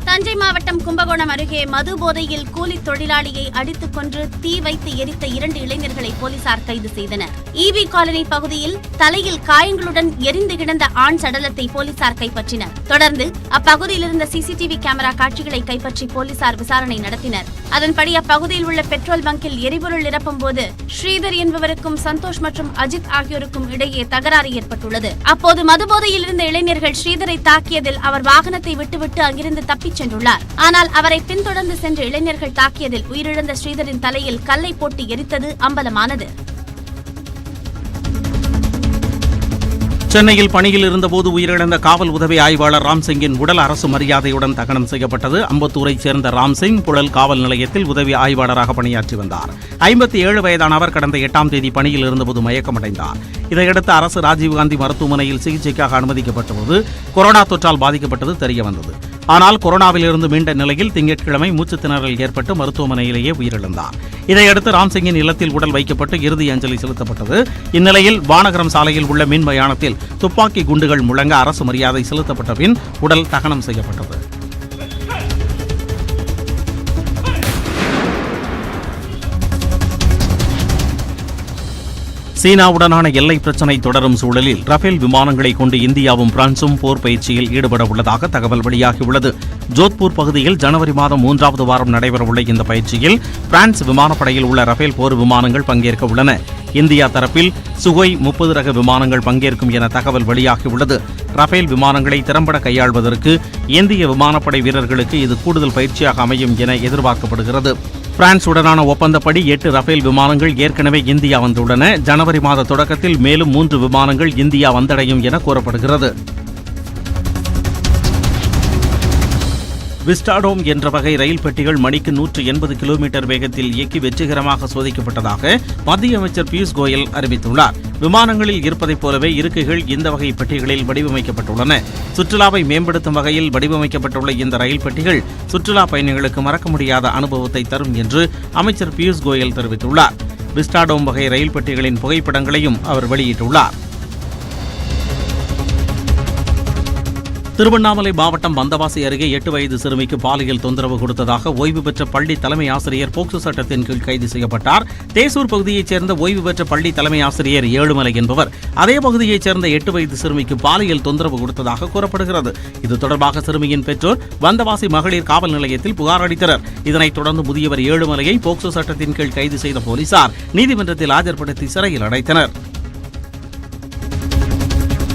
தஞ்சை மாவட்டம் கும்பகோணம் அருகே மது போதையில் கூலி தொழிலாளியை அடித்துக் கொன்று தீ வைத்து எரித்த 2 இளைஞர்களை போலீசார் கைது செய்தனர். ஈவி காலனி பகுதியில் தலையில் காயங்களுடன் எரிந்து கிடந்த ஆண் சடலத்தை போலீசார் கைப்பற்றினர். தொடர்ந்து அப்பகுதியில் இருந்த சிசிடிவி கேமரா காட்சிகளை கைப்பற்றி போலீசார் விசாரணை நடத்தினர். அதன்படி அப்பகுதியில் உள்ள பெட்ரோல் பங்கில் எரிபொருள் நிரப்பும் போது ஸ்ரீதர் என்பவருக்கும் சந்தோஷ் மற்றும் அஜித் ஆகியோருக்கும் இடையே தகராறு ஏற்பட்டுள்ளது. அப்போது மதுபோதையில் இருந்த இளைஞர்கள் ஸ்ரீதரை தாக்கியதில் அவர் வாகனத்தை விட்டுவிட்டு அங்கிருந்து தப்பிச் சென்றுள்ளார். ஆனால் அவரை பின்தொடர்ந்து சென்ற இளைஞர்கள் தாக்கியதில் உயிரிழந்த ஸ்ரீதரின் தலையில் கல்லை போட்டு எரித்தது அம்பலமானது. சென்னையில் பணியில் இருந்தபோது உயிரிழந்த காவல் உதவி ஆய்வாளர் ராம்சிங்கின் உடல் அரசு மரியாதையுடன் தகனம் செய்யப்பட்டது. அம்பத்தூரைச் சேர்ந்த ராம்சிங் புழல் காவல் நிலையத்தில் உதவி ஆய்வாளராக பணியாற்றி வந்தார். 57 வயதான அவர் கடந்த 8ஆம் தேதி பணியில் இருந்தபோது மயக்கமடைந்தார். இதையடுத்து அரசு ராஜீவ்காந்தி மருத்துவமனையில் சிகிச்சைக்காக அனுமதிக்கப்பட்டபோது கொரோனா தொற்றால் பாதிக்கப்பட்டது தெரியவந்தது. ஆனால் கொரோனாவிலிருந்து மீண்ட நிலையில் திங்கட்கிழமை மூச்சுத் திணறல் ஏற்பட்டு மருத்துவமனையிலேயே உயிரிழந்தார். இதையடுத்து ராம்சிங்கின் இல்லத்தில் உடல் வைக்கப்பட்டு இறுதி அஞ்சலி செலுத்தப்பட்டது. இந்நிலையில் வானகரம் சாலையில் உள்ள மின் மயானத்தில் துப்பாக்கி குண்டுகள் முழங்க அரசு மரியாதை செலுத்தப்பட்ட பின் உடல் தகனம் செய்யப்பட்டது. சீனாவுடனான எல்லை பிரச்சினை தொடரும் சூழலில் ரஃபேல் விமானங்களை கொண்டு இந்தியாவும் பிரான்சும் போர் பயிற்சியில் ஈடுபட உள்ளதாக தகவல் வெளியாகியுள்ளது. ஜோத்பூர் பகுதியில் ஜனவரி மாதம் 3வது வாரம் நடைபெறவுள்ள இந்த பயிற்சியில் பிரான்ஸ் விமானப்படையில் உள்ள ரஃபேல் போர் விமானங்கள் பங்கேற்க உள்ளன. இந்தியா தரப்பில் சுகோய் 30 ரக விமானங்கள் பங்கேற்கும் என தகவல் வெளியாகியுள்ளது. ரஃபேல் விமானங்களை திறம்பட கையாள்வதற்கு இந்திய விமானப்படை வீரர்களுக்கு இது கூடுதல் பயிற்சியாக அமையும் என எதிர்பார்க்கப்படுகிறது. பிரான்சுடனான ஒப்பந்தப்படி 8 ரஃபேல் விமானங்கள் ஏற்கனவே இந்தியா வந்துள்ளன. ஜனவரி மாத தொடக்கத்தில் மேலும் 3 விமானங்கள் இந்தியா வந்தடையும் என கூறப்படுகிறது. விஸ்டாடோம் என்ற வகை ரயில் பெட்டிகள் மணிக்கு 180 கிலோமீட்டர் வேகத்தில் இயக்கி வெற்றிகரமாக சோதிக்கப்பட்டதாக மத்திய அமைச்சர் பியூஷ் கோயல் அறிவித்துள்ளார். விமானங்களில் இருப்பதைப் போலவே இருக்கைகள் இந்த வகை பெட்டிகளில் வடிவமைக்கப்பட்டுள்ளன. சுற்றுலாவை மேம்படுத்தும் வகையில் வடிவமைக்கப்பட்டுள்ள இந்த ரயில் பெட்டிகள் சுற்றுலா பயணிகளுக்கு மறக்க முடியாத அனுபவத்தை தரும் என்று அமைச்சர் பியூஷ் கோயல் தெரிவித்துள்ளார். விஸ்டாடோம் வகை ரயில் பெட்டிகளின் புகைப்படங்களையும் அவர் வெளியிட்டுள்ளார். திருவண்ணாமலை மாவட்டம் வந்தவாசி அருகே 8 வயது சிறுமிக்கு பாலியல் தொந்தரவு கொடுத்ததாக ஓய்வு பெற்ற பள்ளி தலைமை ஆசிரியர் போக்சோ சட்டத்தின் கீழ் கைது செய்யப்பட்டார். தேசூர் பகுதியைச் சேர்ந்த ஓய்வு பெற்ற பள்ளி தலைமை ஆசிரியர் ஏழுமலை என்பவர் அதே பகுதியைச் சேர்ந்த 8 வயது சிறுமிக்கு பாலியல் தொந்தரவு கொடுத்ததாக கூறப்படுகிறது. இது தொடர்பாக சிறுமியின் பெற்றோர் வந்தவாசி மகளிர் காவல் நிலையத்தில் புகார் அளித்தனர். இதனைத் தொடர்ந்து முதியவர் ஏழுமலையை போக்சோ சட்டத்தின் கீழ் கைது செய்த போலீசார் நீதிமன்றத்தில் ஆஜர்படுத்தி சிறையில் அடைத்தனர்.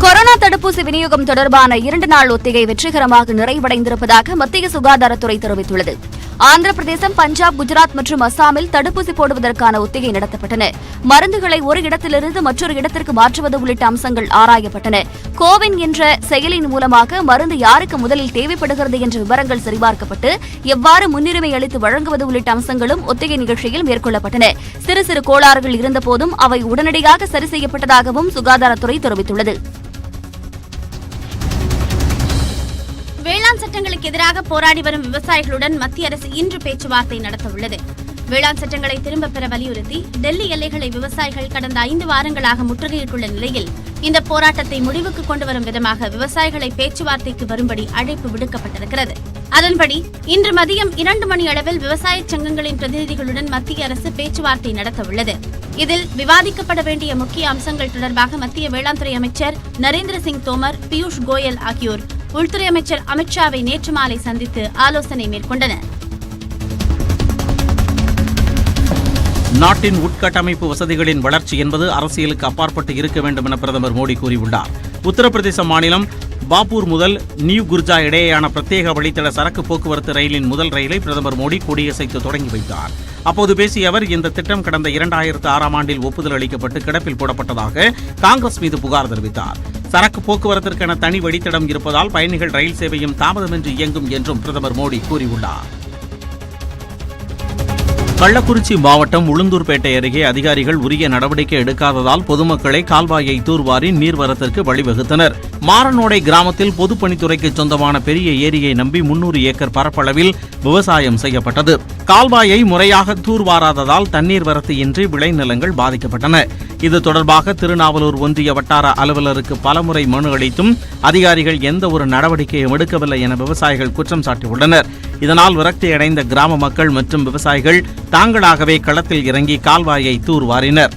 கொரோனா தடுப்பூசி விநியோகம் தொடர்பான 2 நாள் ஒத்திகை வெற்றிகரமாக நிறைவடைந்திருப்பதாக மத்திய சுகாதாரத்துறை தெரிவித்துள்ளது. ஆந்திர பிரதேசம், பஞ்சாப், குஜராத் மற்றும் அசாமில் தடுப்பூசி போடுவதற்கான ஒத்திகை நடத்தப்பட்டன. மருந்துகளை ஒரு இடத்திலிருந்து மற்றொரு இடத்திற்கு மாற்றுவது உள்ளிட்ட அம்சங்கள் ஆராயப்பட்டன. கோவின் என்ற செயலின் மூலமாக மருந்து யாருக்கு முதலில் தேவைப்படுகிறது என்ற விவரங்கள் சரிபார்க்கப்பட்டு எவ்வாறு முன்னுரிமை அளித்து வழங்குவது உள்ளிட்ட அம்சங்களும் ஒத்திகை நிகழ்ச்சியில் மேற்கொள்ளப்பட்டன. சிறு சிறு கோளாறுகள் இருந்தபோதும் அவை உடனடியாக சரி செய்யப்பட்டதாகவும் சுகாதாரத்துறை தெரிவித்துள்ளது. வேளாண் சட்டங்களுக்கு எதிராக போராடி வரும் விவசாயிகளுடன் மத்திய அரசு இன்று பேச்சுவார்த்தை நடத்தவுள்ளது. வேளாண் சட்டங்களை திரும்பப் பெற வலியுறுத்தி டெல்லி எல்லைகளை விவசாயிகள் கடந்த 5 வாரங்களாக முற்றுகையிட்டுள்ள நிலையில் இந்த போராட்டத்தை முடிவுக்கு கொண்டு வரும் விதமாக விவசாயிகளை பேச்சுவார்த்தைக்கு வரும்படி அழைப்பு விடுக்கப்பட்டிருக்கிறது. அதன்படி இன்று மதியம் 2 மணி அளவில் விவசாய சங்கங்களின் பிரதிநிதிகளுடன் மத்திய அரசு பேச்சுவார்த்தை நடத்தவுள்ளது. இதில் விவாதிக்கப்பட வேண்டிய முக்கிய அம்சங்கள் தொடர்பாக மத்திய வேளாண் துறை அமைச்சர் நரேந்திர சிங் தோமர், பியூஷ் கோயல் ஆகியோர் உள்துறை அமைச்சர் அமித்ஷாவை நேற்று மாலை சந்தித்து ஆலோசனை மேற்கொண்டனர். நாட்டின் உட்கட்டமைப்பு வசதிகளின் வளர்ச்சி என்பது அரசியலுக்கு அப்பாற்பட்டு இருக்க வேண்டும் என பிரதமர் மோடி கூறியுள்ளார். உத்தரப்பிரதேச மாநிலம் பாபூர் முதல் நியூ குர்ஜா இடையேயான பிரத்யேக வழித்தட சரக்கு போக்குவரத்து ரயிலின் முதல் ரயிலை பிரதமர் மோடி கொடியசைத்து தொடங்கி வைத்தார். அப்போது பேசிய அவர், இந்த திட்டம் கடந்த 2006ஆம் ஆண்டில் ஒப்புதல் அளிக்கப்பட்டு கிடப்பில் போடப்பட்டதாக காங்கிரஸ் மீது புகார் தெரிவித்தார். சரக்கு போக்குவரத்திற்கென தனி வழித்தடம் இருப்பதால் பயணிகள் ரயில் சேவையும் தாமதமின்றி இயங்கும் என்றும் பிரதமர் மோடி கூறியுள்ளார். கள்ளக்குறிச்சி மாவட்டம் உளுந்தூர்பேட்டை அருகே அதிகாரிகள் உரிய நடவடிக்கை எடுக்காததால் பொதுமக்களை கால்வாயை தூர்வாரி நீர்வரத்திற்கு வழிவகுத்தனர். மாரனோடை கிராமத்தில் பொதுப்பணித்துறைக்கு சொந்தமான பெரிய ஏரியை நம்பி 300 ஏக்கர் பரப்பளவில் விவசாயம் செய்யப்பட்டது. கால்வாயை முறையாக தூர்வாராததால் தண்ணீர் வரத்து இன்றி விளைநிலங்கள் பாதிக்கப்பட்டன. இது தொடர்பாக திருநாவலூர் ஒன்றிய வட்டார அலுவலருக்கு பலமுறை மனு அளித்தும் அதிகாரிகள் எந்த ஒரு நடவடிக்கையும் எடுக்கவில்லை என விவசாயிகள் குற்றம் சாட்டியுள்ளனர். இதனால் விரக்தியடைந்த கிராம மக்கள் மற்றும் விவசாயிகள் தாங்களாகவே களத்தில் இறங்கி கால்வாயை தூர்வாரினர்.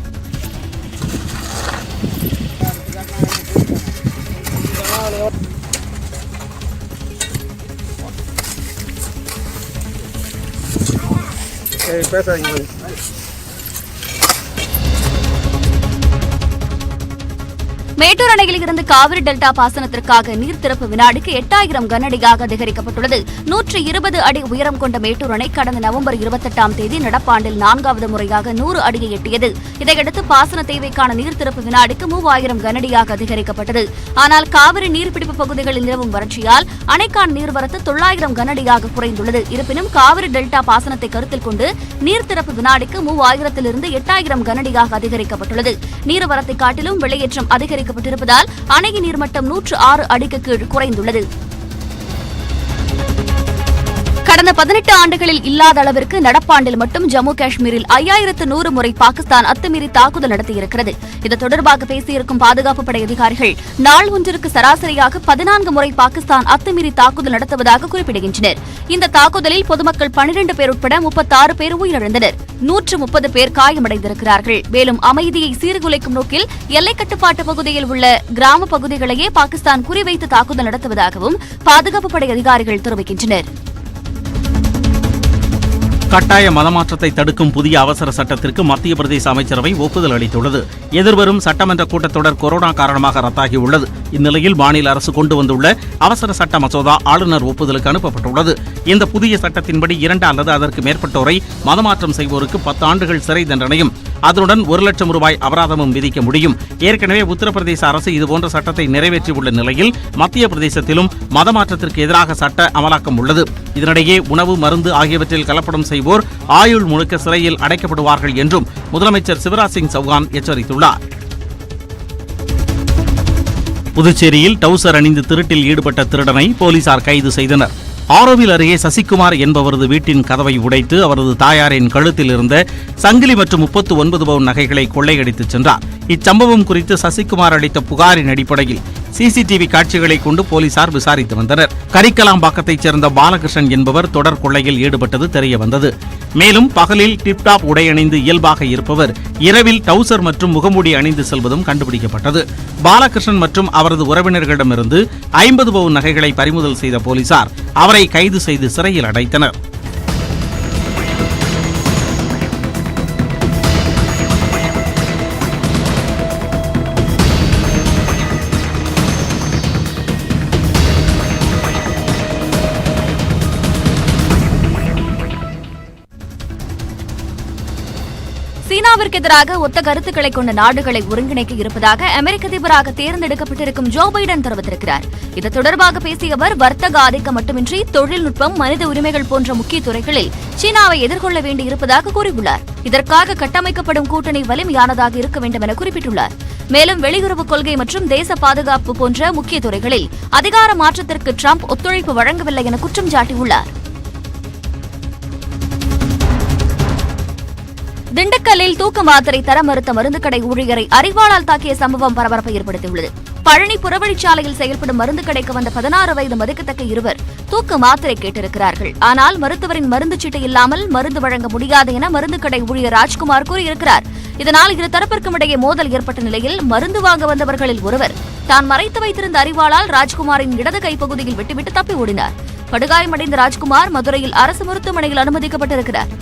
மேட்டூர் அணையில் இருந்து காவிரி டெல்டா பாசனத்திற்காக நீர் திறப்பு வினாடிக்கு 8000 கனஅடியாக அதிகரிக்கப்பட்டுள்ளது. 120 அடி உயரம் கொண்ட மேட்டூர் அணை கடந்த நவம்பர் 28ஆம் தேதி நடப்பாண்டில் 4வது முறையாக 100 அடியை எட்டியது. இதையடுத்து பாசன தேவைக்கான நீர் திறப்பு வினாடிக்கு 3000 கனஅடியாக அதிகரிக்கப்பட்டது. ஆனால் காவிரி நீர்பிடிப்பு பகுதிகளில் நிலவும் வறட்சியால் அணைக்கான நீர்வரத்து 900 கனஅடியாக குறைந்துள்ளது. இருப்பினும் காவிரி டெல்டா பாசனத்தை கருத்தில் கொண்டு நீர் திறப்பு வினாடிக்கு 3000 8000 கனஅடியாக அதிகரிக்கப்பட்டுள்ளது. நீர்வரத்தை காட்டிலும் வெளியேற்றம் அதிகரிக்கப்பட்டிருப்பதால் அணையின் நீர்மட்டம் 106 அடிக்கு கீழ் குறைந்துள்ளது. கடந்த 18 ஆண்டுகளில் இல்லாத அளவிற்கு நடப்பாண்டில் மட்டும் ஜம்மு காஷ்மீரில் 5100 முறை பாகிஸ்தான் அத்துமீறி தாக்குதல் நடத்தியிருக்கிறது. இது தொடர்பாக பேசியிருக்கும் பாதுகாப்பு படை அதிகாரிகள் நாள் ஒன்றிற்கு சராசரியாக 14 முறை பாகிஸ்தான் அத்துமீறி தாக்குதல் நடத்துவதாக குறிப்பிடுகின்றனர். இந்த தாக்குதலில் பொதுமக்கள் 12 பேர் உட்பட 36 பேர் உயிரிழந்தனர். 130 பேர் காயமடைந்திருக்கிறார்கள். மேலும் அமைதியை சீர்குலைக்கும் நோக்கில் எல்லைக் கட்டுப்பாட்டு பகுதியில் உள்ள கிராம பகுதிகளையே பாகிஸ்தான் குறிவைத்து தாக்குதல் நடத்துவதாகவும் பாதுகாப்பு படை அதிகாரிகள் தெரிவிக்கின்றனர். கட்டாய மதமாற்றத்தை தடுக்கும் புதிய அவசர சட்டத்திற்கு மத்திய பிரதேச அமைச்சரவை ஒப்புதல் அளித்துள்ளது. எதிர்வரும் சட்டமன்ற கூட்டத்தொடர் கொரோனா காரணமாக ரத்தாகியுள்ளது. இந்நிலையில் மாநில அரசு கொண்டு வந்துள்ள அவசர சட்ட மசோதா ஆளுநர் ஒப்புதலுக்கு அனுப்பப்பட்டுள்ளது. இந்த புதிய சட்டத்தின்படி 2 அல்லது அதற்கு மேற்பட்டோரை மதமாற்றம் செய்வோருக்கு 10 ஆண்டுகள் சிறை தண்டனையும் அதனுடன் 1 லட்சம் ரூபாய் அபராதமும் விதிக்க முடியும். ஏற்கனவே உத்தரப்பிரதேச அரசு இதுபோன்ற சட்டத்தை நிறைவேற்றியுள்ள நிலையில் மத்திய பிரதேசத்திலும் மதமாற்றத்திற்கு எதிராக சட்ட அமலாக்கம் உள்ளது. இதனிடையே உணவு, மருந்து ஆகியவற்றில் கலப்படம் செய்வோர் ஆயுள் முழுக்க சிறையில் அடைக்கப்படுவார்கள் என்றும் முதலமைச்சர் சிவராஜ் சிங் சௌகான் எச்சரித்துள்ளார். புதுச்சேரியில் டவுசர் அணிந்து திருட்டில் ஈடுபட்ட திருடனை போலீசார் கைது செய்தனர். ஆரோவில் அருகே சசிகுமார் என்பவரது வீட்டின் கதவை உடைத்து அவரது தாயாரின் கழுத்தில் இருந்த சங்கிலி மற்றும் 39 பவுன் நகைகளை கொள்ளையடித்துச் சென்றார். இச்சம்பவம் குறித்து சசிகுமார் அளித்த புகாரின் அடிப்படையில் சிசிடிவி காட்சிகளை கொண்டு போலீசார் விசாரித்து வந்தனர். கரிக்கலாம்பாக்கத்தைச் சேர்ந்த பாலகிருஷ்ணன் என்பவர் தொடர் கொள்ளையில் ஈடுபட்டது தெரியவந்தது. மேலும் பகலில் டிப்டாப் உடை அணிந்து இயல்பாக இருப்பவர் இரவில் டவுசர் மற்றும் முகமூடி அணிந்து செல்வதும் கண்டுபிடிக்கப்பட்டது. பாலகிருஷ்ணன் மற்றும் அவரது உறவினர்களிடமிருந்து 50 பவுன் நகைகளை பறிமுதல் செய்த போலீசார் அவரை கைது செய்து சிறையில் அடைத்தனர். சீனாவிற்கு எதிராக ஒத்த கருத்துக்களை கொண்ட நாடுகளை ஒருங்கிணைக்க இருப்பதாக அமெரிக்க அதிபராக தேர்ந்தெடுக்கப்பட்டிருக்கும் ஜோ பைடன் தெரிவித்திருக்கிறார். இது தொடர்பாக பேசிய அவர் வர்த்தக ஆதிக்கம் மட்டுமின்றி தொழில்நுட்பம், மனித உரிமைகள் போன்ற முக்கிய துறைகளில் சீனாவை எதிர்கொள்ள வேண்டியிருப்பதாக கூறியுள்ளார். இதற்காக கட்டமைக்கப்படும் கூட்டணி வலிமையானதாக இருக்க வேண்டும் என குறிப்பிட்டுள்ளார். மேலும் வெளியுறவு கொள்கை மற்றும் தேச பாதுகாப்பு போன்ற முக்கிய துறைகளில் அதிகார மாற்றத்திற்கு டிரம்ப் ஒத்துழைப்பு வழங்கவில்லை என குற்றம் சாட்டியுள்ளார். திண்டுக்கல்லில் தூக்க மாத்திரை தர மறுத்த மருந்துக்கடை ஊழியரை அரிவாளால் தாக்கிய சம்பவம் பரபரப்பை ஏற்படுத்தியுள்ளது. பழனி புறவழிச்சாலையில் செயல்படும் மருந்து கடைக்கு வந்த 16 வயது மதிக்கத்தக்க இருவர் தூக்க மாத்திரை கேட்டிருக்கிறார்கள். ஆனால் மருத்துவரின் மருந்து சீட்டு இல்லாமல் மருந்து வழங்க முடியாது என மருந்து கடை ஊழியர் ராஜ்குமார் கூறியிருக்கிறார். இதனால் இரு தரப்பிற்கும் இடையே மோதல் ஏற்பட்ட நிலையில் மருந்து வாங்க வந்தவர்களில் ஒருவர் தான் மறைத்து வைத்திருந்த அரிவாளால் ராஜ்குமாரின் இடது கைப்பகுதியில் விட்டுவிட்டு தப்பி ஓடினார். படுகாயமடைந்த ராஜ்குமார் மதுரையில் அரசு மருத்துவமனையில் அனுமதிக்கப்பட்டிருக்கிறார்.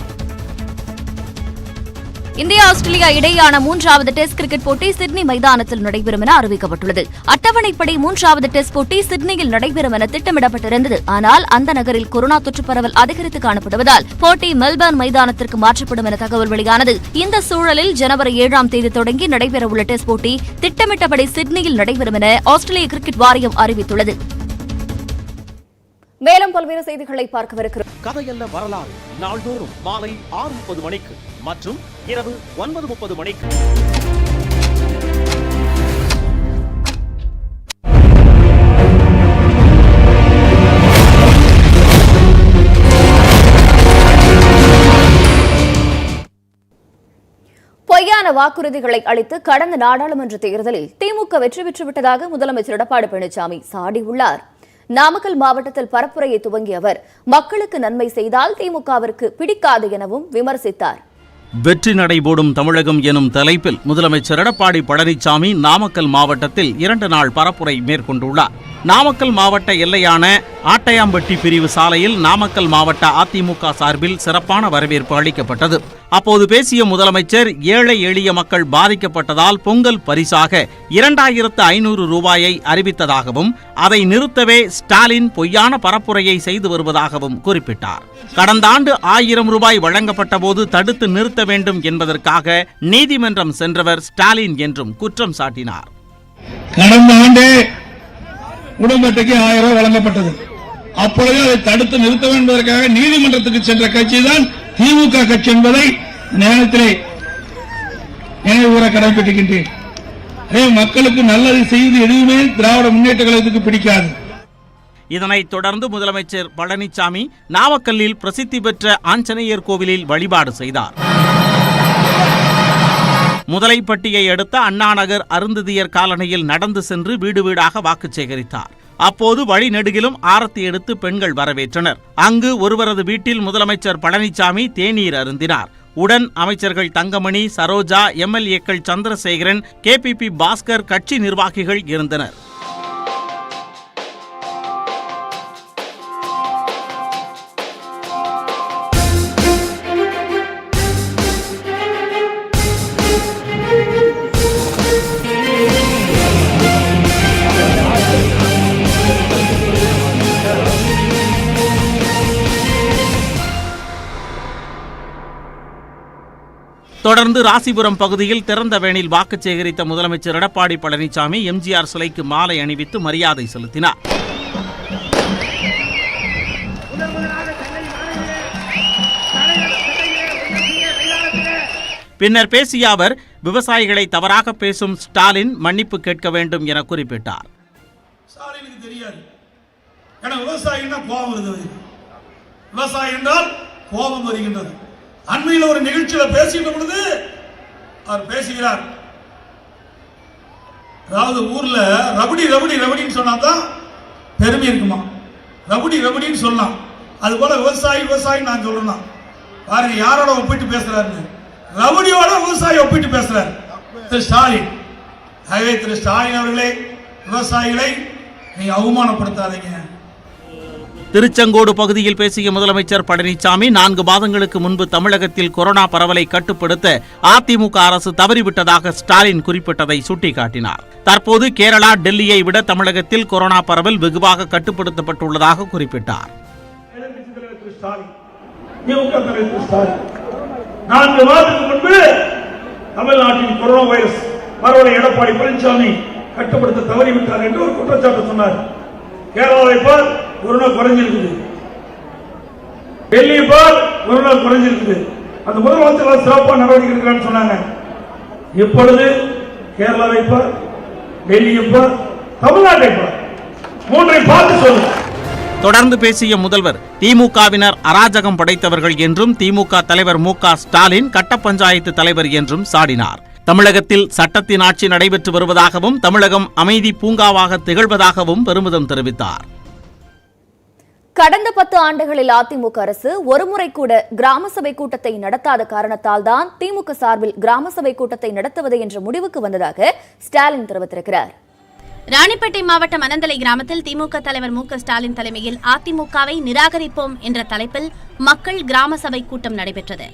இந்தியா ஆஸ்திரேலியா இடையேயான 3வது டெஸ்ட் கிரிக்கெட் போட்டி சிட்னி மைதானத்தில் நடைபெறும் என அறிவிக்கப்பட்டுள்ளது. அட்டவணைப்படி 3வது டெஸ்ட் போட்டி சிட்னியில் நடைபெறும் என திட்டமிடப்பட்டிருந்தது. ஆனால் அந்த நகரில் கொரோனா தொற்று பரவல் அதிகரித்து காணப்படுவதால் போட்டி மெல்பர்ன் மைதானத்திற்கு மாற்றப்படும் என தகவல் வெளியானது. இந்த சூழலில் ஜனவரி 7ஆம் தேதி தொடங்கி நடைபெறவுள்ள டெஸ்ட் போட்டி திட்டமிட்டபடி சிட்னியில் நடைபெறும் என ஆஸ்திரேலிய கிரிக்கெட் வாரியம் அறிவித்துள்ளது. மேலும் பல்வேறு செய்திகளை பார்க்கவிருக்கிறோம். கதையல்ல வரலாறு நாள்தோறும் மாலை 6:30 மணிக்கு மற்றும் இரவு 9:30 மணிக்கு. பொய்யான வாக்குறுதிகளை அளித்து கடந்த நாடாளுமன்ற தேர்தலில் திமுக வெற்றி பெற்றுவிட்டதாக முதலமைச்சர் எடப்பாடி பழனிசாமி சாடியுள்ளார். நாமக்கல் மாவட்டத்தில் பரப்புரையை துவங்கிய அவர் மக்களுக்கு நன்மை செய்தால் திமுகவிற்கு பிடிக்காது எனவும் விமர்சித்தார். வெற்றி நடைபோடும் தமிழகம் எனும் தலைப்பில் முதலமைச்சர் எடப்பாடி பழனிசாமி நாமக்கல் மாவட்டத்தில் 2 நாள் பரப்புரை மேற்கொண்டுள்ளார். நாமக்கல் மாவட்ட எல்லையான ஆட்டையாம்பட்டி பிரிவு சாலையில் நாமக்கல் மாவட்ட அதிமுக சார்பில் சிறப்பான வரவேற்பு அளிக்கப்பட்டது. அப்போது பேசிய முதலமைச்சர் ஏழை எளிய மக்கள் பாதிக்கப்பட்டதால் பொங்கல் பரிசாக 2500 ரூபாயை அறிவித்ததாகவும் அதை நிறுத்தவே ஸ்டாலின் பொய்யான பரப்புரையை செய்து வருவதாகவும் குறிப்பிட்டார். கடந்த ஆண்டு 1000 ரூபாய் வழங்கப்பட்ட போது தடுத்து நிறுத்த வேண்டும் என்பதற்காக நீதிமன்றம் சென்றவர் ஸ்டாலின் என்றும் குற்றம் சாட்டினார். கடந்த ஆண்டு குடும்பத்துக்கு 1000 ரூபாய் வழங்கப்பட்டது. அப்பொழுது அதை தடுத்து நிறுத்த வேண்டும் என்பதற்காக நீதிமன்றத்துக்கு சென்ற கட்சி தான் திமுக கட்சி என்பதை நேரத்திலே நினைவுகூர கடமைப்பட்டிருக்கின்றேன். மக்களுக்கு நல்லது செய்து எதுவுமே திராவிட முன்னேற்ற கழகத்துக்கு பிடிக்காது. இதனைத் தொடர்ந்து முதலமைச்சர் பழனிசாமி நாமக்கல்லில் பிரசித்தி பெற்ற ஆஞ்சநேயர் கோவிலில் வழிபாடு செய்தார். முதலைப்பட்டியை அடுத்த அண்ணாநகர் அருந்ததியர் காலனியில் நடந்து சென்று வீடு வீடாக வாக்கு சேகரித்தார். அப்போது வழிநெடுகிலும் ஆரத்தி எடுத்து பெண்கள் வரவேற்றனர். அங்கு ஒருவரது வீட்டில் முதலமைச்சர் பழனிசாமி தேநீர் அருந்தினார். உடன் அமைச்சர்கள் தங்கமணி, சரோஜா, எம்எல்ஏக்கள் சந்திரசேகரன், கேபிபி பாஸ்கர், கட்சி நிர்வாகிகள் இருந்தனர். தொடர்ந்து ராசிபுரம் பகுதியில் திறந்த வேனில் வாக்கு சேகரித்த முதலமைச்சர் எடப்பாடி பழனிசாமி எம்ஜிஆர் சிலைக்கு மாலை அணிவித்து மரியாதை செலுத்தினார். பின்னர் பேசிய அவர், விவசாயிகளை தவறாக பேசும் ஸ்டாலின் மன்னிப்பு கேட்க வேண்டும் என குறிப்பிட்டார். ஸ்டாலினுக்கு தெரியாது, ஏன்னா விவசாயின்னா கோபம் வருது, விவசாயி என்றால் கோபம் வருகின்றது. அண்மையில் ஒரு நிகழ்ச்சியில் பேசிட்ட பொழுது அவர் பேசுகிறார், அதாவது ஊர்ல ரபடி ரபடி ரபடின்னு சொன்னாதான் பெருமை இருக்குமா, ரபடி ரபடின்னு சொல்லலாம். அது போல விவசாயி விவசாயி நான் சொல்லலாம். பாருங்க யாரோட ஒப்பிட்டு பேசுறாருன்னு, ரபடியோட விவசாயி ஒப்பிட்டு பேசுறாரு திரு ஸ்டாலின். ஆகவே திரு ஸ்டாலின் அவர்களே, விவசாயிகளை நீங்க அவமானப்படுத்தாதீங்க. திருச்செங்கோடு பகுதியில் பேசிய முதலமைச்சர் பழனிசாமி 4 மாதங்களுக்கு முன்பு தமிழகத்தில் கொரோனா பரவலை கட்டுப்படுத்த அதிமுக அரசு தவறிவிட்டதாக ஸ்டாலின் குறிப்பிட்டதை சுட்டிக்காட்டினார். தற்போது கேரளா, டெல்லியை விட தமிழகத்தில் கொரோனா பரவல் வெகுவாக கட்டுப்படுத்தப்பட்டுள்ளதாக குறிப்பிட்டார். 4 மாதத்துக்கு முன்பு தமிழ்நாட்டில் கொரோனா வைரஸ் பரவலை எடப்பாடி பழனிசாமி கட்டுப்படுத்த தவறிவிட்டார் என்று ஒரு குற்றச்சாட்டு சொன்னார். கேரளாவை பார் கொரோனா குறைஞ்சிருக்குது, டெல்லி பார் கொரோனா குறைஞ்சிருக்குது, அந்த முதலமைச்சர் சிறப்பான நடவடிக்கை எடுக்கிறான்னு சொன்னாங்க. இப்பொழுது கேரளாவை பார், டெல்லியை பார், தமிழ்நாட்டை பார், 3ஐ பார்த்து சொல்லுங்க. தொடர்ந்து பேசிய முதல்வர், திமுகவினர் அராஜகம் படைத்தவர்கள் என்றும் திமுக தலைவர் மு.க. ஸ்டாலின் கட்ட பஞ்சாயத்து தலைவர் என்றும் சாடினார். தமிழகத்தில் சட்டத்தின் ஆட்சி நடைபெற்று வருவதாகவும் தமிழகம் அமைதி பூங்காவாக திகழ்வதாகவும் பெருமிதம் தெரிவித்தார். கடந்த 10 ஆண்டுகளில் அதிமுக அரசு ஒருமுறை கூட கிராம சபை கூட்டத்தை நடத்தாத காரணத்தால் தான் திமுக சார்பில் கிராம சபை கூட்டத்தை நடத்துவது என்ற முடிவுக்கு வந்ததாக ஸ்டாலின் தெரிவித்திருக்கிறார். ராணிப்பேட்டை மாவட்டம் அனந்தலை கிராமத்தில் திமுக தலைவர் மு.க. ஸ்டாலின் தலைமையில் அதிமுகவை நிராகரிப்போம் என்ற தலைப்பில் மக்கள் கிராம சபை கூட்டம் நடைபெற்றது.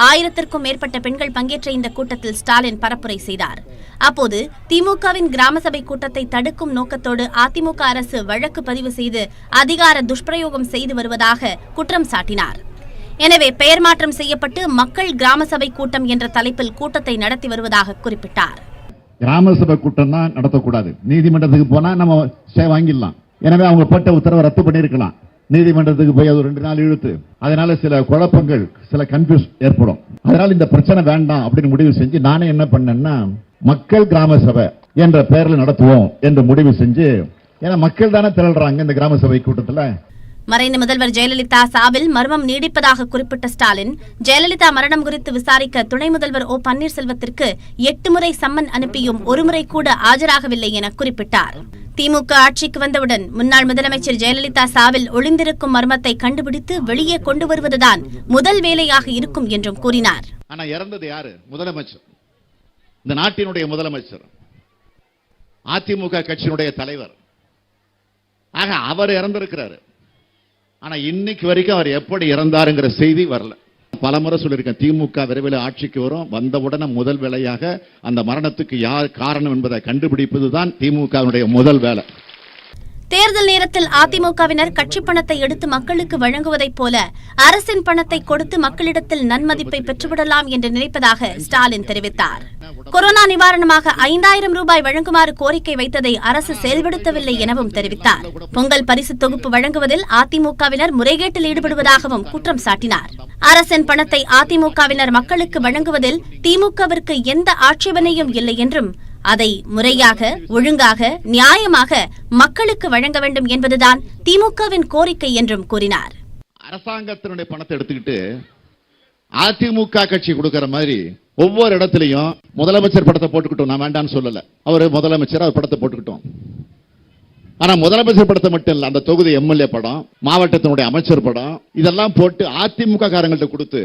1000க்கும் மேற்பட்ட பெண்கள் பங்கேற்ற இந்த கூட்டத்தில் ஸ்டாலின் பரப்புரை செய்தார். அப்போது திமுகவின் கிராம சபை கூட்டத்தை தடுக்கும் நோக்கத்தோடு அதிமுக அரசு வழக்கு பதிவு செய்து அதிகார துஷ்பிரயோகம் செய்து வருவதாக குற்றம் சாட்டினார். எனவே பெயர் மாற்றம் செய்யப்பட்டு மக்கள் கிராம சபை கூட்டம் என்ற தலைப்பில் கூட்டத்தை நடத்தி வருவதாக குறிப்பிட்டார். கிராம சபை கூட்டம் தான் நடத்தக்கூடாது, நீதிமன்றத்துக்கு போனா நம்ம வாங்கிடலாம். எனவே அவங்க போட்ட உத்தரவை ரத்து பண்ணிருக்கலாம். நீதிமன்றத்துக்கு போய் அது 2 நாள் இழுத்து, அதனால சில குழப்பங்கள், சில கன்ஃபியூஸ் ஏற்படும். அதனால இந்த பிரச்சனை வேண்டாம் அப்படின்னு முடிவு செஞ்சு நானே என்ன பண்ணேன்னா, மக்கள் கிராம சபை என்ற பெயர்ல நடத்துவோம் என்று முடிவு செஞ்சு, ஏன்னா மக்கள் தானே திரள்றாங்க இந்த கிராம சபை கூட்டத்தில். மறைந்த முதல்வர் ஜெயலலிதா சாவில் மர்மம் நீடிப்பதாக குறிப்பிட்ட ஸ்டாலின், ஜெயலலிதா மரணம் குறித்து விசாரிக்க துணை முதல்வர் ஓ பன்னீர்செல்வத்திற்கு 8 முறை சம்மன் அனுப்பியும் 1 முறை கூட ஆஜராகவில்லை என குறிப்பிட்டார். திமுக ஆட்சிக்கு வந்தவுடன் முன்னாள் முதலமைச்சர் ஜெயலலிதா சாவில் ஒளிந்திருக்கும் மர்மத்தை கண்டுபிடித்து வெளியே கொண்டு வருவதுதான் முதல் வேலையாக இருக்கும் என்றும் கூறினார். ஆனா இறந்தது யாரு? முதலமைச்சர், இந்த நாட்டினுடைய முதலமைச்சர், அதிமுக கட்சியினுடைய தலைவர். ஆக அவர் இறந்திருக்கிறாரு. ஆனா இன்னைக்கு வரைக்கும் அவர் எப்படி இறந்தாருங்கிற செய்தி வரல. பலமுறை சொல்லியிருக்கேன், திமுக விரைவில் ஆட்சிக்கு வரும், வந்தவுடனே முதல் வேலையாக அந்த மரணத்துக்கு யார் காரணம் என்பதை கண்டுபிடிப்பதுதான் திமுகவினுடைய முதல் வேலை. தேர்தல் நேரத்தில் அதிமுகவினர் கட்சி பணத்தை எடுத்து மக்களுக்கு வழங்குவதைப் போல அரசின் பணத்தை கொடுத்து மக்களிடத்தில் நன்மதிப்பை பெற்றுவிடலாம் என்று நினைப்பதாக ஸ்டாலின் தெரிவித்தார். கொரோனா நிவாரணமாக 5000 ரூபாய் வழங்குமாறு கோரிக்கை வைத்ததை அரசு செயல்படுத்தவில்லை எனவும் தெரிவித்தார். பொங்கல் பரிசு தொகுப்பு வழங்குவதில் அதிமுகவினர் முறைகேட்டில் ஈடுபடுவதாகவும் குற்றம் சாட்டினார். அரசின் பணத்தை அதிமுகவினர் மக்களுக்கு வழங்குவதில் திமுகவிற்கு எந்த ஆட்சேபனையும் இல்லை என்றும், அதை முறையாக, ஒழுங்காக, நியாயமாக மக்களுக்கு வழங்க வேண்டும் என்பதுதான் திமுகவின் கோரிக்கை என்றும் கூறினார். அரசாங்கத்தினுடைய பணத்தை எடுத்துக்கிட்டு அதிமுக கட்சி கொடுக்கிற மாதிரி ஒவ்வொரு இடத்துலையும் முதலமைச்சர் படத்தை போட்டுக்கிட்டோம். நான் வேண்டான்னு சொல்லல, அவர் முதலமைச்சர், அவர் படத்தை போட்டுக்கிட்டோம். ஆனா முதலமைச்சர் படத்தை மட்டும் இல்ல, அந்த தொகுதி எம்எல்ஏ படம், மாவட்டத்தினுடைய அமைச்சர் படம், இதெல்லாம் போட்டு அதிமுக காரங்கள்ட்ட கொடுத்து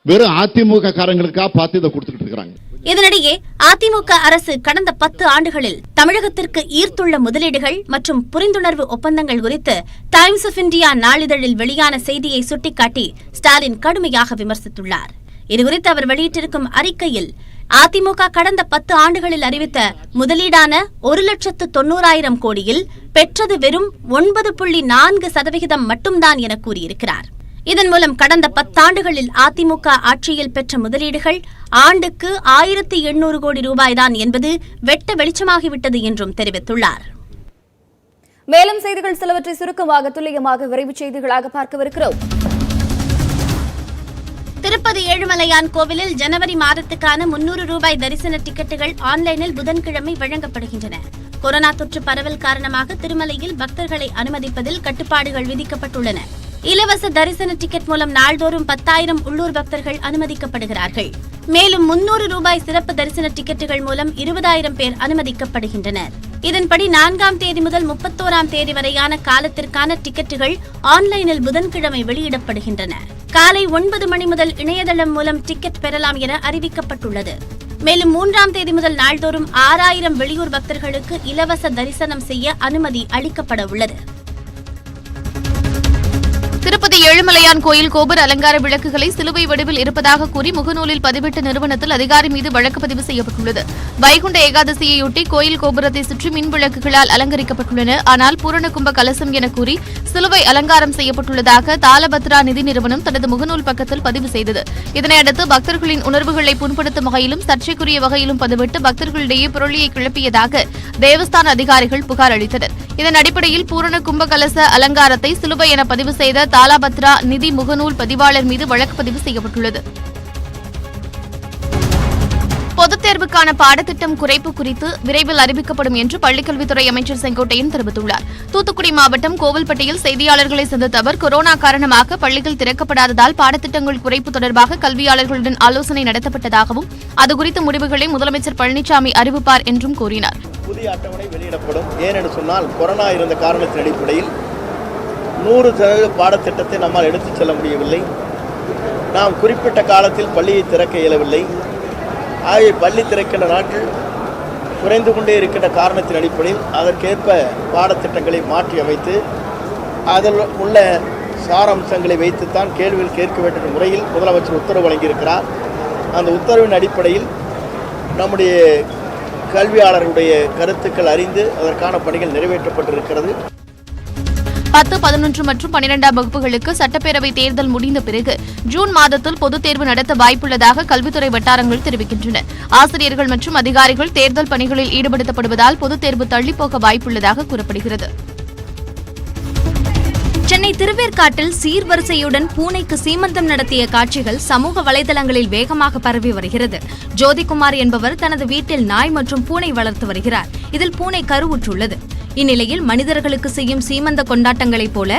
வெறும் அதிமுக காரங்களுக்கா பார்த்து இதை கொடுத்துக்கிட்டு இருக்காங்க. இதனிடையே அதிமுக அரசு கடந்த 10 ஆண்டுகளில் தமிழகத்திற்கு ஈர்த்துள்ள முதலீடுகள் மற்றும் புரிந்துணர்வு ஒப்பந்தங்கள் குறித்து டைம்ஸ் ஆஃப் இந்தியா நாளிதழில் வெளியான செய்தியை சுட்டிக்காட்டி ஸ்டாலின் கடுமையாக விமர்சித்துள்ளார். இதுகுறித்து அவர் வெளியிட்டிருக்கும் அறிக்கையில், அதிமுக கடந்த 10 ஆண்டுகளில் அறிவித்த முதலீடான 1,90,000 கோடியில் பெற்றது வெறும் 9.4% மட்டும்தான் என கூறியிருக்கிறார். இதன் மூலம் கடந்த 10 ஆண்டுகளில் அதிமுக ஆட்சியில் பெற்ற முதலீடுகள் ஆண்டுக்கு 1,800 கோடி ரூபாய்தான் என்பது வெட்ட வெளிச்சமாகிவிட்டது என்றும் தெரிவித்துள்ளார். மேலும் செய்திகள் சிலவற்றை சுருக்கமாக துல்லியமாக விரைவுச் செய்திகளாக பார்க்கவிருக்கிறோம். திருப்பதி ஏழுமலையான் கோவிலில் ஜனவரி மாதத்துக்கான 300 ரூபாய் தரிசன டிக்கெட்டுகள் ஆன்லைனில் புதன்கிழமை வழங்கப்படுகின்றன. கொரோனா தொற்று பரவல் காரணமாக திருமலையில் பக்தர்களை அனுமதிப்பதில் கட்டுப்பாடுகள் விதிக்கப்பட்டுள்ளன. இலவச தரிசன டிக்கெட் மூலம் நாள்தோறும் 10,000 உள்ளூர் பக்தர்கள் அனுமதிக்கப்படுகிறார்கள். மேலும் 300 ரூபாய் சிறப்பு தரிசன டிக்கெட்டுகள் மூலம் 20,000 பேர் அனுமதிக்கப்படுகின்றனர். இதன்படி 4ஆம் தேதி முதல் 31ஆம் தேதி வரையான காலத்திற்கான டிக்கெட்டுகள் ஆன்லைனில் புதன்கிழமை வெளியிடப்படுகின்றன. காலை 9 மணி முதல் இணையதளம் மூலம் டிக்கெட் பெறலாம் என அறிவிக்கப்பட்டுள்ளது. மேலும் 3ஆம் தேதி முதல் நாள்தோறும் 6,000 வெளியூர் பக்தர்களுக்கு இலவச தரிசனம் செய்ய அனுமதி அளிக்கப்பட உள்ளது. திருப்பதி ஏழுமலையான் கோயில் கோபுர அலங்கார விளக்குகளை சிலுவை வடிவில் இருப்பதாக கூறி முகநூலில் பதிவிட்ட நிறுவனத்தில் அதிகாரி மீது வழக்கு பதிவு செய்யப்பட்டுள்ளது. வைகுண்ட ஏகாதசியையொட்டி கோயில் கோபுரத்தை சுற்றி மின் விளக்குகளால் அலங்கரிக்கப்பட்டுள்ளன. ஆனால் பூரண கும்ப கலசம் என கூறி சிலுவை அலங்காரம் செய்யப்பட்டுள்ளதாக தாலபத்ரா நிதி நிறுவனம் தனது முகநூல் பக்கத்தில் பதிவு செய்தது. இதனையடுத்து பக்தர்களின் உணர்வுகளை புண்படுத்தும் வகையிலும் சர்ச்சைக்குரிய வகையிலும் பதிவிட்டு பக்தர்களிடையே புரளியை கிளப்பியதாக தேவஸ்தான அதிகாரிகள் புகார் அளித்தனர். இதன் அடிப்படையில் பூரண கும்ப கலச அலங்காரத்தை சிலுவை என பதிவு செய்த தாலாபத்ரா நிதி முகநூல் பதிவாளர் மீது வழக்கு பதிவு செய்யப்பட்டுள்ளது. பொதுத் தேர்வுக்கான பாடத்திட்டம் குறைப்பு குறித்து விரைவில் அறிவிக்கப்படும் என்று பள்ளிக்கல்வித்துறை அமைச்சர் செங்கோட்டையன் தெரிவித்துள்ளார். தூத்துக்குடி மாவட்டம் கோவில்பட்டியில் செய்தியாளர்களை சந்தித்த அவர், கொரோனா காரணமாக பள்ளிகள் திறக்கப்படாததால் பாடத்திட்டங்கள் குறைப்பு தொடர்பாக கல்வியாளர்களுடன் ஆலோசனை நடத்தப்பட்டதாகவும் அதுகுறித்த முடிவுகளை முதலமைச்சர் பழனிசாமி அறிவிப்பார் என்றும் கூறினார். புதிய அட்டவணை வெளியிடப்படும். ஏனென்று சொன்னால் கொரோனா இருந்த காரணத்தின் அடிப்படையில் 100% பாடத்திட்டத்தை நம்மால் எடுத்துச் செல்ல முடியவில்லை. நாம் குறிப்பிட்ட காலத்தில் பள்ளியை திறக்க இயலவில்லை. ஆகிய பள்ளி திறக்கின்ற நாட்கள் குறைந்து கொண்டே இருக்கின்ற காரணத்தின் அடிப்படையில் அதற்கேற்ப பாடத்திட்டங்களை மாற்றி அமைத்து அதில் உள்ள சாராம்சங்களை வைத்துத்தான் கேள்விகள் கேட்க வேண்டிய முறையில் முதலமைச்சர் உத்தரவு வழங்கியிருக்கிறார். அந்த உத்தரவின் அடிப்படையில் நம்முடைய கல்வியாளர்களுடைய கருத்துக்கள் அறிந்து அதற்கான பணிகள் நிறைவேற்றப்பட்டிருக்கிறது. 10, 11 மற்றும் 12ஆம் வகுப்புகளுக்கு சட்டப்பேரவை தேர்தல் முடிந்த பிறகு ஜூன் மாதத்தில் பொதுத் தேர்வு நடத்த வாய்ப்புள்ளதாக கல்வித்துறை வட்டாரங்கள் தெரிவிக்கின்றன. ஆசிரியர்கள் மற்றும் அதிகாரிகள் தேர்தல் பணிகளில் ஈடுபடுத்தப்படுவதால் பொதுத் தேர்வு தள்ளிப்போக வாய்ப்புள்ளதாக கூறப்படுகிறது. சென்னை திருவேற்காட்டில் சீர்வரிசையுடன் பூனைக்கு சீமந்தம் நடத்திய காட்சிகள் சமூக வலைதளங்களில் வேகமாக பரவி வருகிறது. ஜோதிகுமார் என்பவர் தனது வீட்டில் நாய் மற்றும் பூனை வளர்த்து வருகிறார். இதில் பூனை கருவுற்றுள்ளது. இந்நிலையில் மனிதர்களுக்கு செய்யும் சீமந்த கொண்டாட்டங்களைப் போல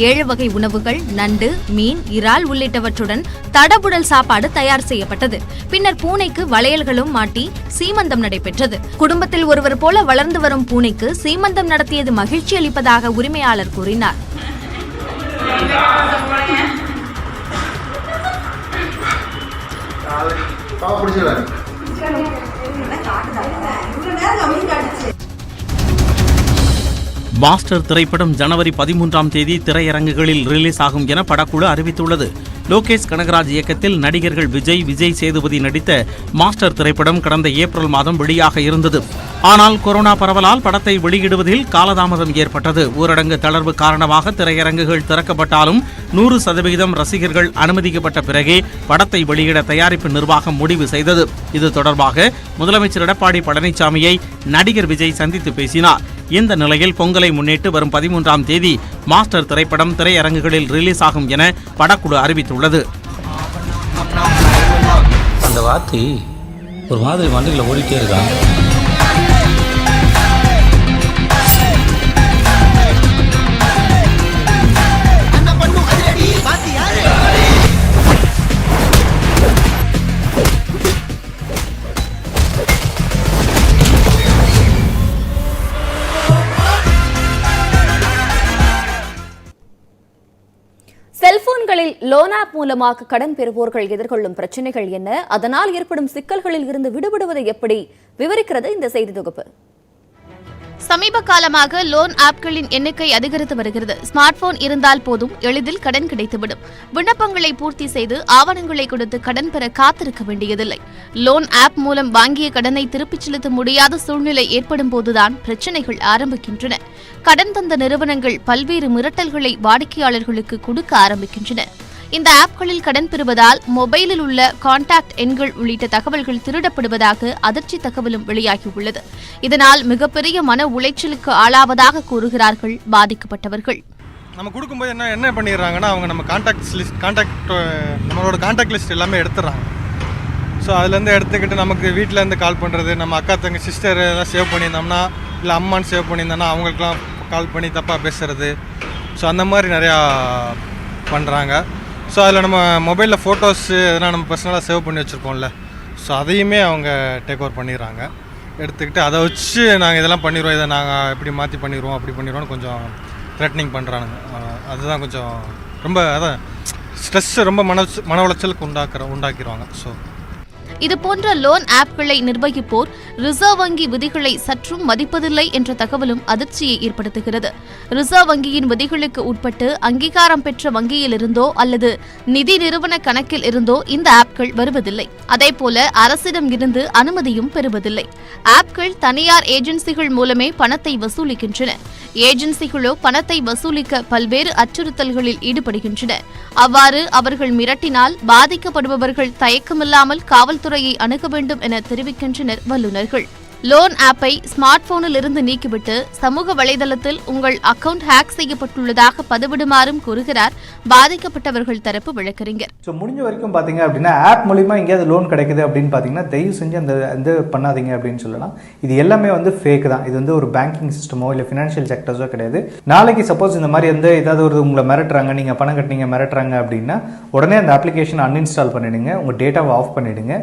7 வகை உணவுகள், நண்டு, மீன், இறால் உள்ளிட்டவற்றுடன் தடபுடல் சாப்பாடு தயார் செய்யப்பட்டது. பின்னர் பூனைக்கு வளையல்களும் மாட்டி சீமந்தம் நடைபெற்றது. குடும்பத்தில் ஒருவர் போல வளர்ந்து வரும் பூனைக்கு சீமந்தம் நடத்தியது மகிழ்ச்சி அளிப்பதாக உரிமையாளர் கூறினார். மாஸ்டர் திரைப்படம் ஜனவரி 13ஆம் தேதி திரையரங்குகளில் ரிலீஸ் ஆகும் என படக்குழு அறிவித்துள்ளது. லோகேஷ் கனகராஜ் இயக்கத்தில் நடிகர்கள் விஜய் சேதுபதி நடித்த மாஸ்டர் திரைப்படம் கடந்த ஏப்ரல் மாதம் வெளியாக இருந்தது. ஆனால் கொரோனா பரவலால் படத்தை வெளியிடுவதில் காலதாமதம் ஏற்பட்டது. ஊரடங்கு தளர்வு காரணமாக திரையரங்குகள் திறக்கப்பட்டாலும் 100% ரசிகர்கள் அனுமதிக்கப்பட்ட பிறகே படத்தை வெளியிட தயாரிப்பு நிர்வாகம் முடிவு செய்தது. இது தொடர்பாக முதலமைச்சர் எடப்பாடி பழனிசாமியை நடிகர் விஜய் சந்தித்து பேசினார். இந்த நிலையில் பொங்கலை முன்னிட்டு வரும் 13ஆம் தேதி மாஸ்டர் திரைப்படம் திரையரங்குகளில் ரிலீஸ் ஆகும் என படக்குழு அறிவித்துள்ளது. அந்த வார்த்தை ஒரு மாதிரி மண்டையில் ஓடிட்டே இருக்காங்க. செல்போன்களில் லோன் ஆப் மூலமாக கடன் பெறுவோர்கள் எதிர்கொள்ளும் பிரச்சனைகள் என்ன, அதனால் ஏற்படும் சிக்கல்களில் இருந்து விடுபடுவதை எப்படி விவரிக்கிறது இந்த செய்தி தொகுப்பு. சமீப காலமாக லோன் ஆப்களின் எண்ணிக்கை அதிகரித்து வருகிறது. ஸ்மார்ட் போன் இருந்தால் போதும், எளிதில் கடன் கிடைத்துவிடும். விண்ணப்பங்களை பூர்த்தி செய்து ஆவணங்களை கொடுத்து கடன் பெற காத்திருக்க வேண்டியதில்லை. லோன் ஆப் மூலம் வாங்கிய கடனை திருப்பிச் செலுத்த முடியாத சூழ்நிலை ஏற்படும் போதுதான் பிரச்சினைகள் ஆரம்பிக்கின்றன. கடன் தந்த நிறுவனங்கள் பல்வேறு மிரட்டல்களை வாடிக்கையாளர்களுக்கு கொடுக்க ஆரம்பிக்கின்றன. இந்த ஆப்களில் கடன் பெறுவதால் மொபைலில் உள்ள கான்டாக்ட் எண்கள் உள்ளிட்ட தகவல்கள் திருடப்படுவதாக அதிர்ச்சி தகவலும் வெளியாகியுள்ளது. இதனால் மிகப்பெரிய மன உளைச்சலுக்கு ஆளாவதாக கூறுகிறார்கள் பாதிக்கப்பட்டவர்கள். நம்ம கொடுக்கும்போது என்ன பண்ணிடுறாங்கன்னா, அவங்க நம்ம நம்மளோட கான்டாக்ட் லிஸ்ட் எல்லாமே எடுத்துடுறாங்க. ஸோ அதுலேருந்து எடுத்துக்கிட்டு நமக்கு வீட்டிலேருந்து கால் பண்ணுறது, நம்ம அக்கா தங்க சிஸ்டர் எல்லாம் சேவ் பண்ணியிருந்தோம்னா, இல்லை அம்மான்னு சேவ் பண்ணியிருந்தோம்னா அவங்களுக்குலாம் கால் பண்ணி தப்பாக பேசுறது. ஸோ அந்த மாதிரி நிறையா பண்ணுறாங்க. ஸோ அதில் நம்ம மொபைலில் ஃபோட்டோஸ் எதனா நம்ம பர்சனலாக சேவ் பண்ணி வச்சுருப்போம்ல, ஸோ அதையுமே அவங்க டேக் ஓவர் பண்ணிடுறாங்க. எடுத்துக்கிட்டு அதை வச்சு நாங்கள் இதெல்லாம் பண்ணிடுவோம், இதை நாங்கள் இப்படி மாற்றி பண்ணிடுவோம், அப்படி பண்ணிடுவோம்னு கொஞ்சம் த்ரெட்னிங் பண்ணுறானுங்க. அதுதான் கொஞ்சம் ரொம்ப அதான் ஸ்ட்ரெஸ், ரொம்ப மன உளைச்சலுக்கு உண்டாக்கிடுவாங்க. ஸோ இதுபோன்ற லோன் ஆப்களை நிர்வகிப்போர் ரிசர்வ் வங்கி விதிகளை சற்றும் மதிப்பதில்லை என்ற தகவலும் அதிர்ச்சியை ஏற்படுத்துகிறது. ரிசர்வ் வங்கியின் விதிகளுக்கு உட்பட்டு அங்கீகாரம் பெற்ற வங்கியிலிருந்தோ அல்லது நிதி நிறுவன கணக்கில் இருந்தோ இந்த ஆப்கள் வருவதில்லை. அதேபோல அரசிடம் இருந்து அனுமதியும் பெறுவதில்லை. ஆப்கள் தனியார் ஏஜென்சிகள் மூலமே பணத்தை வசூலிக்கின்றன. ஏஜென்சிகளோ பணத்தை வசூலிக்க பல்வேறு அச்சுறுத்தல்களில் ஈடுபடுகின்றன. அவ்வாறு அவர்கள் மிரட்டினால் பாதிக்கப்படுபவர்கள் தயக்கமில்லாமல் காவல்துறையை அணுக வேண்டும் என தெரிவிக்கின்றனர் வல்லுநர்கள். லோன் ஆப்பை ஸ்மார்ட் போனில் இருந்து நீக்கிவிட்டு சமூக வலைதளத்தில் உங்கள் அக்கவுண்ட் ஹேக் செய்யப்பட்டுள்ளதாக பதிவிடுமாறும் கூறுகிறார் பாதிக்கப்பட்டவர்கள் தரப்பு வழக்கறிஞர். ஸோ முடிஞ்ச வரைக்கும் பார்த்தீங்க அப்படின்னா ஆப் மூலிமா எங்கேயாவது லோன் கிடைக்குது அப்படின்னு பார்த்தீங்கன்னா தயவு செஞ்சு அந்த பண்ணாதீங்க அப்படின்னு சொல்லலாம். இது எல்லாமே ஃபேக் தான். இது ஒரு பேங்கிங் சிஸ்டமோ இல்லை ஃபினான்ஷியல் செக்டர்ஸோ கிடையாது. நாளைக்கு சப்போஸ் இந்த மாதிரி ஏதாவது ஒரு உங்களை மிரட்டுறாங்க, நீங்கள் பணம் கட்டினீங்க மிரட்டுறாங்க அப்படின்னா உடனே அந்த அப்ளிகேஷன் அன்இன்ஸ்டால் பண்ணிடுங்க, உங்கள் டேட்டாவை ஆஃப் பண்ணிடுங்க.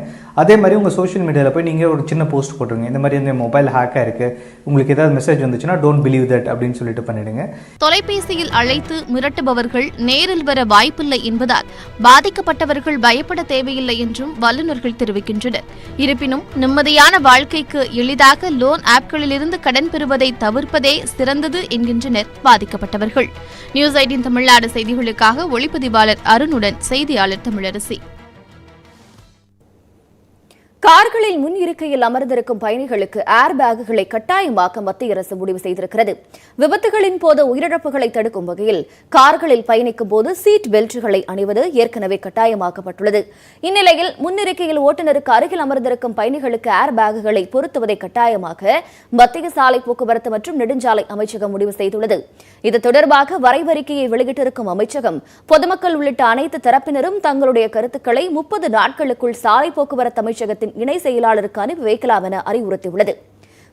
அதே மாதிரி உங்கள் சோஷியல் மீடியாவில் போய் நீங்கள் ஒரு சின்ன போஸ்ட் போட்டுருங்க, இந்த மாதிரி மொபைல் ஹேக்காக இருக்கு, உங்களுக்கு ஏதாவது மெசேஜ் வந்துச்சுன்னா டோன்ட் பிலீவ் தட் அப்படின்னு சொல்லிட்டு பண்ணிடுங்க. தொலைபேசியில் அழைத்து மிரட்டுபவர்கள் நேரில் வர வாய்ப்பில்லை என்பதால் பாதிக்கப்பட்டவர்கள் பயப்பட தேவையில்லை என்றும் வல்லுநர்கள் தெரிவிக்கின்றனர். இருப்பினும் நிம்மதியான வாழ்க்கைக்கு எளிதாக லோன் ஆப்களிலிருந்து கடன் பெறுவதை தவிர்ப்பதே சிறந்தது என்கின்றனர் பாதிக்கப்பட்டவர்கள். நியூஸ் 18 தமிழ்நாடு செய்திகளுக்காக ஒளிப்பதிவாளர் அருணுடன் செய்தியாளர் தமிழரசி. கார்களில் முன் இருக்கையில் அமர்ந்திருக்கும் பயணிகளுக்கு ஏர் பேக்குகளை கட்டாயமாக்க மத்திய அரசு முடிவு செய்திருக்கிறது. விபத்துகளின் போது உயிரிழப்புகளை தடுக்கும் வகையில் கார்களில் பயணிக்கும் போது சீட் பெல்ட்டுகளை அணிவது ஏற்கனவே கட்டாயமாக்கப்பட்டுள்ளது. இந்நிலையில் முன்னிருக்கையில் ஓட்டுநருக்கு அருகில் அமர்ந்திருக்கும் பயணிகளுக்கு ஏர் பேக்குகளை பொருத்துவதை கட்டாயமாக்க மத்திய சாலை போக்குவரத்து மற்றும் நெடுஞ்சாலை அமைச்சகம் முடிவு செய்துள்ளது. இது தொடர்பாக வரைவறிக்கையை வெளியிட்டிருக்கும் அமைச்சகம் பொதுமக்கள் உள்ளிட்ட அனைத்து தரப்பினரும் தங்களுடைய கருத்துக்களை 30 நாட்களுக்குள் சாலை போக்குவரத்து அமைச்சகத்தின் இணை செயலாளருக்கு அனுப்பி வைக்கலாம் என அறிவுறுத்தியுள்ளது.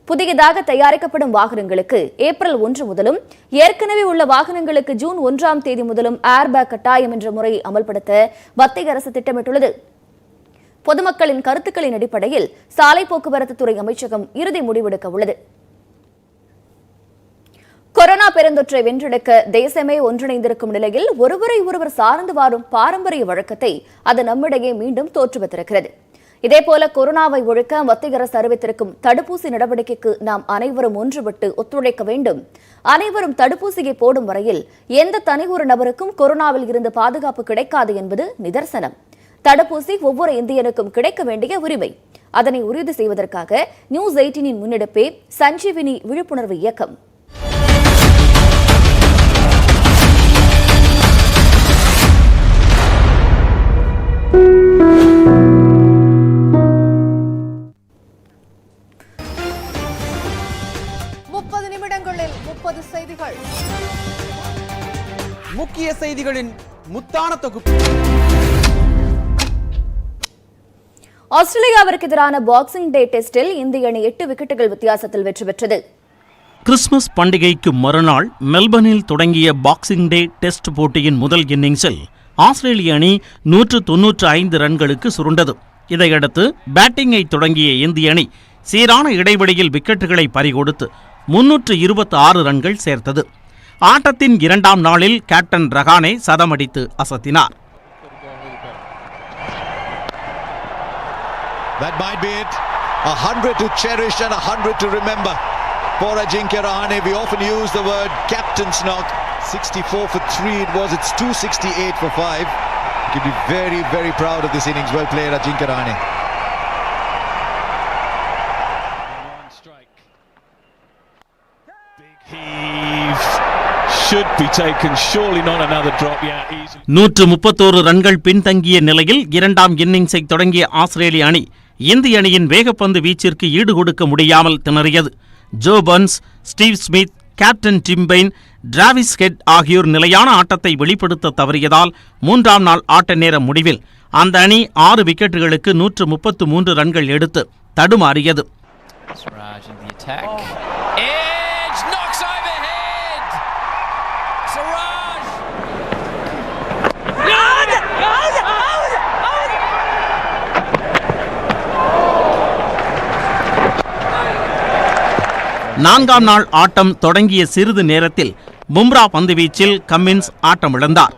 புதியதாக தயாரிக்கப்படும் வாகனங்களுக்கு ஏப்ரல் 1 முதலும் ஏற்கனவே உள்ள வாகனங்களுக்கு ஜூன் 1ஆம் தேதி முதலும் ஏர்பேக் கட்டாயம் என்ற முறையை அமல்படுத்த மத்திய அரசு திட்டமிட்டுள்ளது. பொதுமக்களின் கருத்துக்களின் அடிப்படையில் சாலை போக்குவரத்து துறை அமைச்சகம் இறுதி முடிவெடுக்க உள்ளது. கொரோனா பெருந்தொற்றை வென்றெடுக்க தேசமே ஒன்றிணைந்திருக்கும் நிலையில் ஒருவரை ஒருவர் சார்ந்து வாரும் பாரம்பரிய வழக்கத்தை அது நம்மிடையே மீண்டும் தோற்றுவித்திருக்கிறது. இதேபோல கொரோனாவை ஒழிக்க மத்திய அரசு அறிவித்திருக்கும் தடுப்பூசி நடவடிக்கைக்கு நாம் அனைவரும் ஒன்றுபட்டு ஒத்துழைக்க வேண்டும். அனைவரும் தடுப்பூசியை போடும் வரையில் எந்த தனி ஒரு நபருக்கும் கொரோனாவில் இருந்து பாதுகாப்பு கிடைக்காது என்பது நிதர்சனம். தடுப்பூசி ஒவ்வொரு இந்தியனுக்கும் கிடைக்க வேண்டிய உரிமை. அதனை உறுதி செய்வதற்காக நியூஸ் 18 முன்னெடுப்பே சஞ்சீவினி விழிப்புணர்வு இயக்கம். முக்கிய செய்திகளின் முத்தான தொகுப்பு. ஆஸ்திரேலியாவிற்கு எதிரான பாக்ஸிங் டே டெஸ்டில் இந்திய அணி 8 விக்கெட்டுகள் வித்தியாசத்தில் வெற்றி பெற்றது. கிறிஸ்துமஸ் பண்டிகைக்கு மறுநாள் மெல்பர்னில் தொடங்கிய பாக்ஸிங் டே டெஸ்ட் போட்டியின் முதல் இன்னிங்ஸில் ஆஸ்திரேலிய அணி 195 ரன்களுக்கு சுருண்டது. இதையடுத்து பேட்டிங்கை தொடங்கிய இந்திய அணி சீரான இடைவெளியில் விக்கெட்டுகளை பறிகொடுத்து 326 ரன்கள் சேர்த்தது. ஆட்டத்தின் 2ஆம் நாளில் கேப்டன் ரஹானே சதமடித்து அசத்தினார். That might be it. 100 to cherish and 100 to remember for Ajinkya Rahane. We often use the word captain's knock. 64 for 3 it was. It's 268 for 5. You can be very, very proud of this innings. Well played, Ajinkya Rahane. Big heave. Should be taken. Surely not another drop. Yeah, easily. 131 ரன்கள் பின்தங்கிய நிலையில் 2ஆம் இன்னிங்ஸை தொடங்கிய ஆஸ்திரேலிய அணி இந்திய அணியின் வேகப்பந்து வீச்சிற்கு ஈடுகொடுக்க முடியாமல் திணறியது. Joe Burns, Steve Smith, captain Tim Paine, Travis Head ஆகியோர் நிலையான ஆட்டத்தை வெளிப்படுத்த தவறியதால் 3ஆம் நாள் ஆட்ட நேர முடிவில் அந்த அணி 6 விக்கெட்டுகளுக்கு 133 ரன்கள் எடுத்து தடுமாறியது. நான்காம் நாள் ஆட்டம் தொடங்கிய சிறிது நேரத்தில் பும்ரா பந்துவீச்சில் கம்மின்ஸ் ஆட்டமிழந்தார்.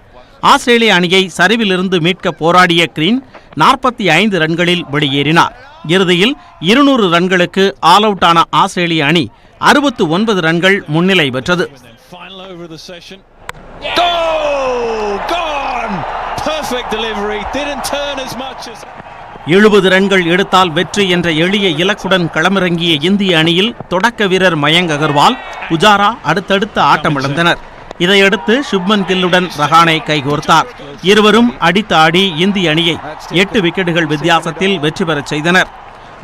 ஆஸ்திரேலிய அணியை சரிவிலிருந்து மீட்க போராடிய கிரீன் 45 ரன்களில் வெளியேறினார். இறுதியில் 200 ரன்களுக்கு ஆல் அவுட் ஆன ஆஸ்திரேலிய அணி 69 ரன்கள் முன்னிலை பெற்றது. 70 ரன்கள் எடுத்தால் வெற்றி என்ற எளிய இலக்குடன் களமிறங்கிய இந்திய அணியில் தொடக்க வீரர் மயங்க் அகர்வால், புஜாரா அடுத்தடுத்து ஆட்டமிழந்தனர். இதையடுத்து சுப்மன் கில்லுடன் ரஹானே கைகோர்த்தார். இருவரும் அடித்த ஆடி இந்திய அணியை 8 விக்கெட்டுகள் வித்தியாசத்தில் வெற்றி பெறச் செய்தனர்.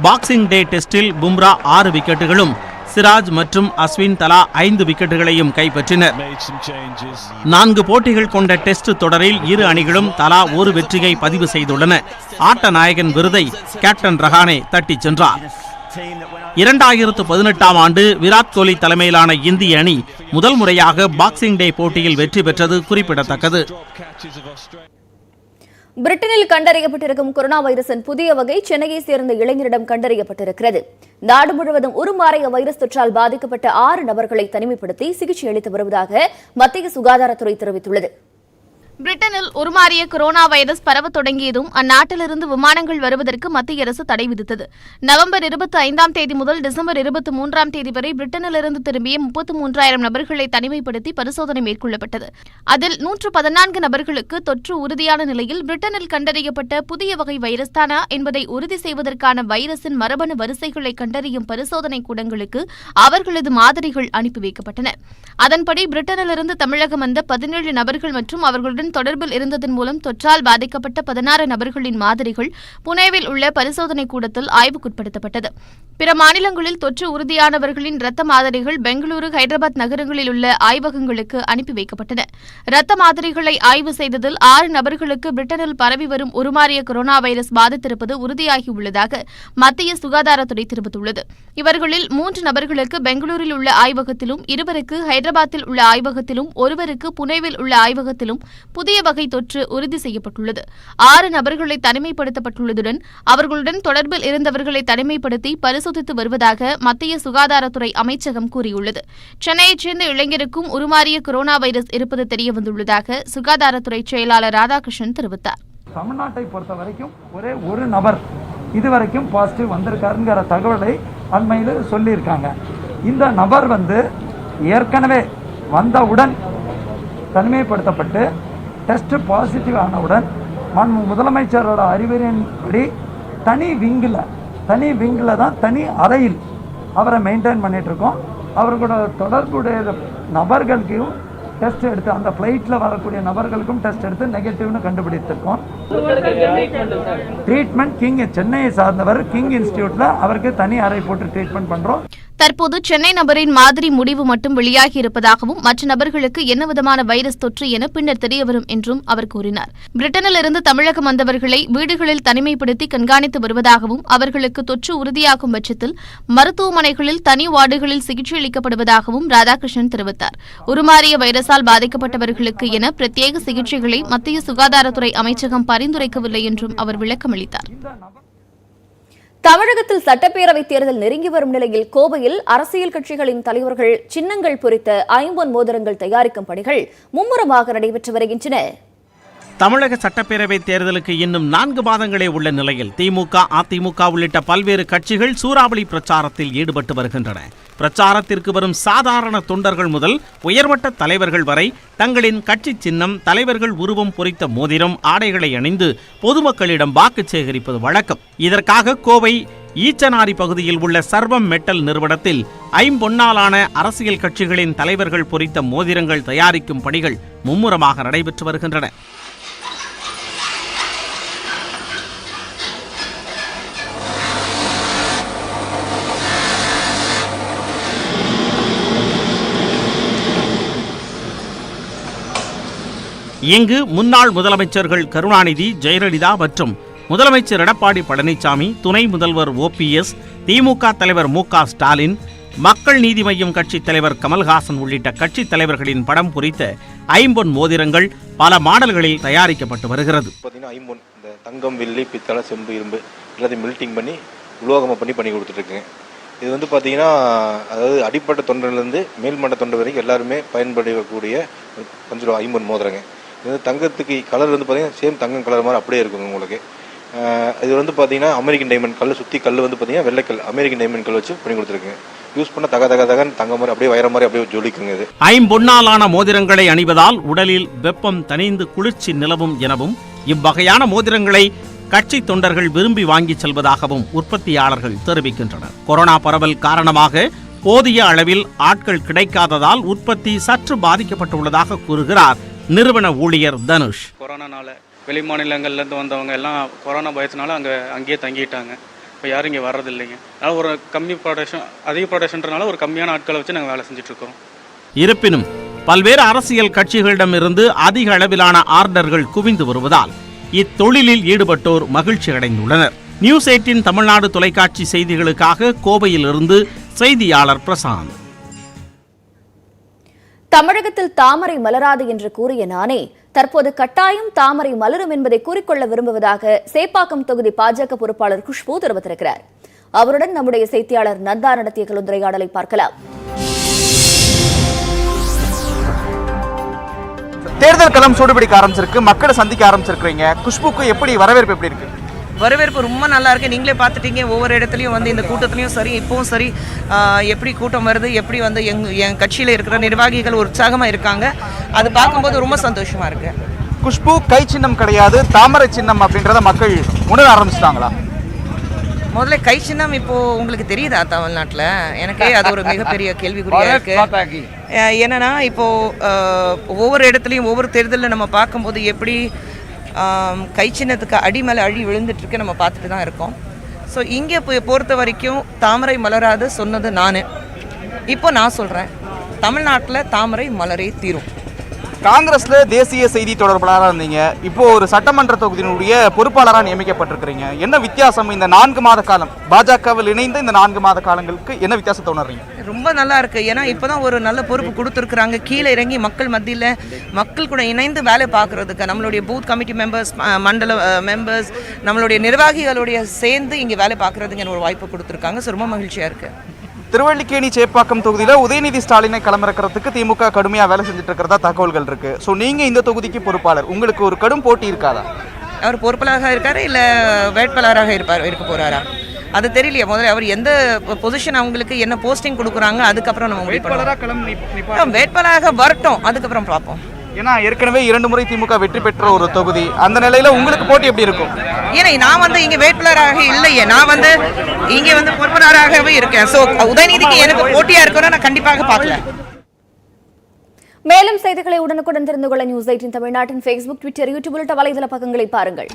பாக்ஸிங் டே டெஸ்டில் பும்ரா 6 விக்கெட்டுகளும் சிராஜ் மற்றும் அஸ்வின் தலா 5 விக்கெட்டுகளையும் கைப்பற்றினர். 4 போட்டிகள் கொண்ட டெஸ்ட் தொடரில் இரு அணிகளும் தலா ஒரு வெற்றியை பதிவு செய்துள்ளன. ஆட்ட நாயகன் விருதை கேப்டன் ரஹானே தட்டிச் சென்றார். 2018ஆம் ஆண்டு விராட் கோலி தலைமையிலான இந்திய அணி முதல் முறையாக பாக்ஸிங் டே போட்டியில் வெற்றி பெற்றது குறிப்பிடத்தக்கது. பிரிட்டனில் கண்டறியப்பட்டிருக்கும் கொரோனா வைரஸின் புதிய வகை சென்னையை சேர்ந்த இளைஞரிடம் கண்டறியப்பட்டிருக்கிறது. நாடு முழுவதும் உருமாறிய வைரஸ் தொற்றால் பாதிக்கப்பட்ட 6 நபர்களை தனிமைப்படுத்தி சிகிச்சை அளித்து வருவதாக மத்திய சுகாதாரத்துறை தெரிவித்துள்ளது. பிரிட்டனில் உருமாறிய கொரோனா வைரஸ் பரவத் தொடங்கியதும் அந்நாட்டிலிருந்து விமானங்கள் வருவதற்கு மத்திய அரசு தடை விதித்தது. நவம்பர் 25ஆம் தேதி முதல் டிசம்பர் 23ஆம் தேதி வரை பிரிட்டனிலிருந்து திரும்பிய 33,000 நபர்களை தனிமைப்படுத்தி பரிசோதனை மேற்கொள்ளப்பட்டது. அதில் 114 நபர்களுக்கு தொற்று உறுதியான நிலையில் பிரிட்டனில் கண்டறியப்பட்ட புதிய வகை வைரஸ் தானா என்பதை உறுதி செய்வதற்கான வைரஸின் மரபணு வரிசைகளை கண்டறியும் பரிசோதனை கூடங்களுக்கு அவர்களது மாதிரிகள் அனுப்பி வைக்கப்பட்டன. அதன்படி பிரிட்டனிலிருந்து தமிழகம் வந்த 17 நபர்கள் மற்றும் அவர்களுடன் தொடர்பில் இருந்ததன் மூலம் தொற்றால் பாதிக்கப்பட்ட 16 நபர்களின் மாதிரிகள் புனேவில் உள்ள பரிசோதனை கூடத்தில் ஆய்வுக்குட்படுத்தப்பட்டது. பிற மாநிலங்களில் தொற்று உறுதியானவர்களின் இரத்த மாதிரிகள் பெங்களூரு, ஹைதராபாத் நகரங்களில் உள்ள ஆய்வகங்களுக்கு அனுப்பி வைக்கப்பட்டன. இரத்த மாதிரிகளை ஆய்வு செய்ததில் 6 நபர்களுக்கு பிரிட்டனில் பரவி வரும் உருமாறிய கொரோனா வைரஸ் பாதித்திருப்பது உறுதியாகியுள்ளதாக மத்திய சுகாதாரத்துறை தெரிவித்துள்ளது. இவர்களில் 3 நபர்களுக்கு பெங்களூரில் உள்ள ஆய்வகத்திலும், 2 ஹைதராபாத்தில் உள்ள ஆய்வகத்திலும், 1 புனேவில் உள்ள ஆய்வகத்திலும் புதிய வகை தொற்று உறுதி செய்யப்பட்டுள்ளது. 6 நபர்களை தனிமைப்படுத்தப்பட்டுள்ளதுடன் அவர்களுடன் தொடர்பில் இருந்தவர்களை தனிமைப்படுத்தி பரிசோதித்து வருவதாக மத்திய சுகாதாரத்துறை அமைச்சகம் கூறியுள்ளது. சென்னையைச் சேர்ந்த இளைஞருக்கும் உருமாறிய கொரோனா வைரஸ் இருப்பது தெரியவந்துள்ளதாக சுகாதாரத்துறை செயலாளர் ராதாகிருஷ்ணன் தெரிவித்தார். தமிழ்நாட்டை பொறுத்த வரைக்கும் ஒரே ஒரு நபர் இதுவரைக்கும் பாசிட்டிவ் வந்திருக்காருங்கிற தகவலை அண்மையில் சொல்லியிருக்காங்க. இந்த நபர் ஏற்கனவே வந்தவுடன் தனிமைப்படுத்தப்பட்டு டெஸ்ட் பாசிட்டிவ் ஆனவுடன் முதலமைச்சரோட அறிவுரையின்படி தனி விங்கில் தான் தனி அறையில் அவரை மெயின்டைன் பண்ணிட்டு இருக்கோம். அவர்களோட தொடர்புடைய நபர்களுக்கும் டெஸ்ட் எடுத்து அந்த ஃப்ளைட்டில் வரக்கூடிய நபர்களுக்கும் டெஸ்ட் எடுத்து நெகட்டிவ்னு கண்டுபிடித்திருக்கோம். ட்ரீட்மெண்ட் கிங் சென்னையை சார்ந்தவர் கிங் இன்ஸ்டிடியூட்டில் அவருக்கு தனி அறை போட்டு ட்ரீட்மெண்ட் பண்ணுறோம். தற்போது சென்னை நபரின் மாதிரி முடிவு மட்டும் வெளியாகி இருப்பதாகவும் மற்ற நபர்களுக்கு என்ன விதமான வைரஸ் தொற்று என பின்னர் தெரியவரும் என்றும் அவர் கூறினார். பிரிட்டனிலிருந்து தமிழகம் வந்தவர்களை வீடுகளில் தனிமைப்படுத்தி கண்காணித்து வருவதாகவும் அவர்களுக்கு தொற்று உறுதியாகும் பட்சத்தில் மருத்துவமனைகளில் தனி வார்டுகளில் சிகிச்சை அளிக்கப்படுவதாகவும் ராதாகிருஷ்ணன் தெரிவித்தார். உருமாறிய வைரஸால் பாதிக்கப்பட்டவர்களுக்கு என பிரத்யேக சிகிச்சைகளை மத்திய சுகாதாரத்துறை அமைச்சகம் பரிந்துரைக்கவில்லை என்றும் அவர் விளக்கமளித்தார். தமிழகத்தில் சட்டப்பேரவைத் தேர்தல் நெருங்கி வரும் நிலையில் கோவையில் அரசியல் கட்சிகளின் தலைவர்கள் சின்னங்கள் பொறித்த ஐம்பொன் மோதிரங்கள் தயாரிக்கும் பணிகள் மும்முரமாக நடைபெற்று வருகின்றன. தமிழக சட்டப்பேரவைத் தேர்தலுக்கு இன்னும் 4 மாதங்களே உள்ள நிலையில் திமுக, அதிமுக உள்ளிட்ட பல்வேறு கட்சிகள் சூறாவளி பிரச்சாரத்தில் ஈடுபட்டு வருகின்றன. பிரச்சாரத்திற்கு வரும் சாதாரண தொண்டர்கள் முதல் உயர்மட்ட தலைவர்கள் வரை தங்களின் கட்சி சின்னம், தலைவர்கள் உருவம் பொறித்த மோதிரம், ஆடைகளை அணிந்து பொதுமக்களிடம் வாக்கு சேகரிப்பது வழக்கம். இதற்காக கோவை ஈச்சனாரி பகுதியில் உள்ள சர்வம் மெட்டல் நிறுவனத்தில் ஐம்பொன்னாலான அரசியல் கட்சிகளின் தலைவர்கள் பொறித்த மோதிரங்கள் தயாரிக்கும் பணிகள் மும்முரமாக நடைபெற்று வருகின்றன. இங்கு முன்னாள் முதலமைச்சர்கள் கருணாநிதி, ஜெயலலிதா மற்றும் முதலமைச்சர் எடப்பாடி பழனிசாமி, துணை முதல்வர் OPS, திமுக தலைவர் MK ஸ்டாலின், மக்கள் நீதி மய்யம் கட்சித் தலைவர் கமல்ஹாசன் உள்ளிட்ட கட்சித் தலைவர்களின் படம் குறித்த ஐம்பொன் மோதிரங்கள் பல மாடல்களில் தயாரிக்கப்பட்டு வருகிறது. ஐம்பொன் இந்த தங்கம், வெள்ளி, பித்தளை, செம்பு, இரும்பு எல்லாத்தையும் மெல்டிங் பண்ணி உலோகமாக பண்ணி கொடுத்துட்ருக்குங்க. இது வந்து பார்த்தீங்கன்னா, அதாவது அடிப்பட்ட தொண்டர்லேருந்து மேல்மட்ட தொண்டர் வரைக்கும் எல்லாருமே பயன்படக்கூடிய ஐம்பொன் மோதிரங்க. இது வந்து தங்கத்துக்கு கலர் வந்து பார்த்தீங்கன்னா சேம் தங்கம் கலர் மாதிரி அப்படியே இருக்குங்க உங்களுக்கு. இது வந்து பார்த்தீங்கன்னா அமெரிக்கன் டைமண்ட் கல், சுற்றி கல் வந்து பார்த்தீங்கன்னா வெள்ளைக்கல், அமெரிக்கன் டைமண்ட் கல் வச்சு பண்ணி கொடுத்துருக்குங்க. யூஸ் பண்ண தகன்னு தங்க மாதிரி அப்படியே வயிற மாதிரி அப்படியே ஜொலிக்குங்க. இது ஐம்பொன்னாலான மோதிரங்களை அணிவதால் உடலில் வெப்பம் தணிந்து குளிர்ச்சி நிலவும் எனவும் இவ்வகையான மோதிரங்களை கட்சி தொண்டர்கள் விரும்பி வாங்கி செல்வதாகவும் உற்பத்தியாளர்கள் தெரிவிக்கின்றனர். கொரோனா பரவல் காரணமாக போதிய அளவில் ஆட்கள் கிடைக்காததால் உற்பத்தி சற்று பாதிக்கப்பட்டுள்ளதாக கூறுகிறார் நிறுவன ஊழியர் தனுஷ். கொரோனானால வெளி மாநிலங்கள்லேருந்து வந்தவங்க எல்லாம் கொரோனா பயத்தினால அங்கேயே தங்கிட்டாங்க. இப்போ யாரும் இங்கே வர்றதில்லைங்க. அதனால் ஒரு கம்மி ப்ரொடக்ஷன், அதிக ப்ரொடக்ஷன்றனால ஒரு கம்மியான ஆட்களை வச்சு நாங்கள் வேலை செஞ்சுட்ருக்கோம். இருப்பினும் பல்வேறு அரசியல் கட்சிகளிடமிருந்து அதிக அளவிலான ஆர்டர்கள் குவிந்து வருவதால் இத்தொழிலில் ஈடுபட்டோர் மகிழ்ச்சி அடைந்துள்ளனர். நியூஸ் 18 தமிழ்நாடு தொலைக்காட்சி செய்திகளுக்காக கோவையிலிருந்து செய்தியாளர் பிரசாந்த். தமிழகத்தில் தாமரை மலராது என்று கூறிய நானே தற்போது கட்டாயம் தாமரை மலரும் என்பதை கூறிக்கொள்ள விரும்புவதாக சேப்பாக்கம் தொகுதி பாஜக பொறுப்பாளர் குஷ்பு தெரிவித்திருக்கிறார். அவருடன் நம்முடைய செய்தியாளர் நந்தா நடத்திய கலந்துரையாடலை பார்க்கலாம். தேர்தல் களம் சூடுபிடிக்க ஆரம்பிச்சிருக்கு, மக்களை சந்திக்க ஆரம்பிச்சிருக்கீங்க. குஷ்புக்கு எப்படி வரவேற்பு எப்படி இருக்கு? வரவேற்பு ரொம்ப நல்லா இருக்கு. நீங்களே பார்த்துட்டீங்க, ஒவ்வொரு இடத்துலையும் வந்து இந்த கூட்டத்துலையும் சரி, இப்பவும் சரி, எப்படி கூட்டம் வருது, எப்படி வந்து என் கட்சியில் இருக்கிற நிர்வாகிகள் உற்சாகமாக இருக்காங்க. அது பார்க்கும்போது ரொம்ப சந்தோஷமா இருக்கு. குஷ்பு கை சின்னம் கிடையாது, தாமரை சின்னம் அப்படின்றத மக்கள் உணர ஆரம்பிச்சிட்டாங்களா? முதல்ல கை சின்னம் இப்போ உங்களுக்கு தெரியுதா தமிழ்நாட்டில்? எனக்கு அது ஒரு மிகப்பெரிய கேள்விக்குறியா இருக்கு. என்னன்னா இப்போ ஒவ்வொரு இடத்துலையும் ஒவ்வொரு தேர்தலில் நம்ம பார்க்கும்போது எப்படி கை சின்னத்துக்கு அடி மேலே அழி விழுந்துட்டு இருக்கு நம்ம பார்த்துட்டு தான் இருக்கோம். ஸோ இங்கே பொறுத்த வரைக்கும் தாமரை மலராது சொன்னது நான். இப்போ நான் சொல்கிறேன், தமிழ்நாட்டில் தாமரை மலரே தீரும். காங்கிரஸ்ல தேசிய செய்தி தொடர்பாளராக இருந்தீங்க, இப்போ ஒரு சட்டமன்ற தொகுதியினுடைய பொறுப்பாளராக நியமிக்கப்பட்டிருக்கிறீங்க. என்ன வித்தியாசம் இந்த 4 மாத காலம் பாஜகவில் இணைந்த இந்த 4 மாத காலங்களுக்கு என்ன வித்தியாசத்தை உணர்றீங்க? ரொம்ப நல்லா இருக்கு. ஏன்னா இப்போதான் ஒரு நல்ல பொறுப்பு கொடுத்துருக்குறாங்க. கீழே இறங்கி மக்கள் மத்தியில் மக்கள் கூட இணைந்து வேலை பார்க்கறதுக்கு நம்மளுடைய பூத் கமிட்டி மெம்பர்ஸ், மண்டல மெம்பர்ஸ், நம்மளுடைய நிர்வாகிகளுடைய சேர்ந்து இங்கே வேலை பார்க்கறதுக்கு ஒரு வாய்ப்பு கொடுத்துருக்காங்க. ஸோ ரொம்ப மகிழ்ச்சியாக இருக்கு. திருவள்ளிக்கேணி சேப்பாக்கம் தொகுதியில் உதயநிதி ஸ்டாலினை களமிறக்கிறதுக்கு திமுக கடுமையாக வேலை செஞ்சுட்டு இருக்கிறதா தகவல்கள் இருக்கு. ஸோ நீங்கள் இந்த தொகுதிக்கு பொறுப்பாளர், உங்களுக்கு ஒரு கடும் போட்டி இருக்காதா? அவர் பொறுப்பாளராக இருக்காரு இல்லை வேட்பாளராக இருக்க போறாரா அது தெரியலையே. முதல்ல அவர் எந்த பொசிஷன், அவங்களுக்கு என்ன போஸ்டிங் கொடுக்குறாங்க, அதுக்கப்புறம் நம்ம வேட்பாளராக வரட்டும், அதுக்கப்புறம் பார்ப்போம். ஏன்னா ஏற்கனவே 2 முறை திமுக வெற்றி பெற்ற ஒரு தொகுதி, அந்த நிலையில உங்களுக்கு போட்டி எப்படி இருக்கும்? ஏன்னா நான் வந்து இங்க வேட்பாளராக இல்லையே, நான் வந்து இங்க வந்து பொறுப்பாளராகவே இருக்கேன். ஸோ உதயநிதிக்கு எனக்கு போட்டியா இருக்கணும், நான் கண்டிப்பாக பார்க்கல. மேலும் செய்திகளை உடனுக்குடன் தெரிந்து கொள்ள நியூஸ் 18 தமிழ்நாட்டின் Facebook, Twitter, YouTube உள்ளிட்ட வலைதள பக்கங்களை பாருங்கள்.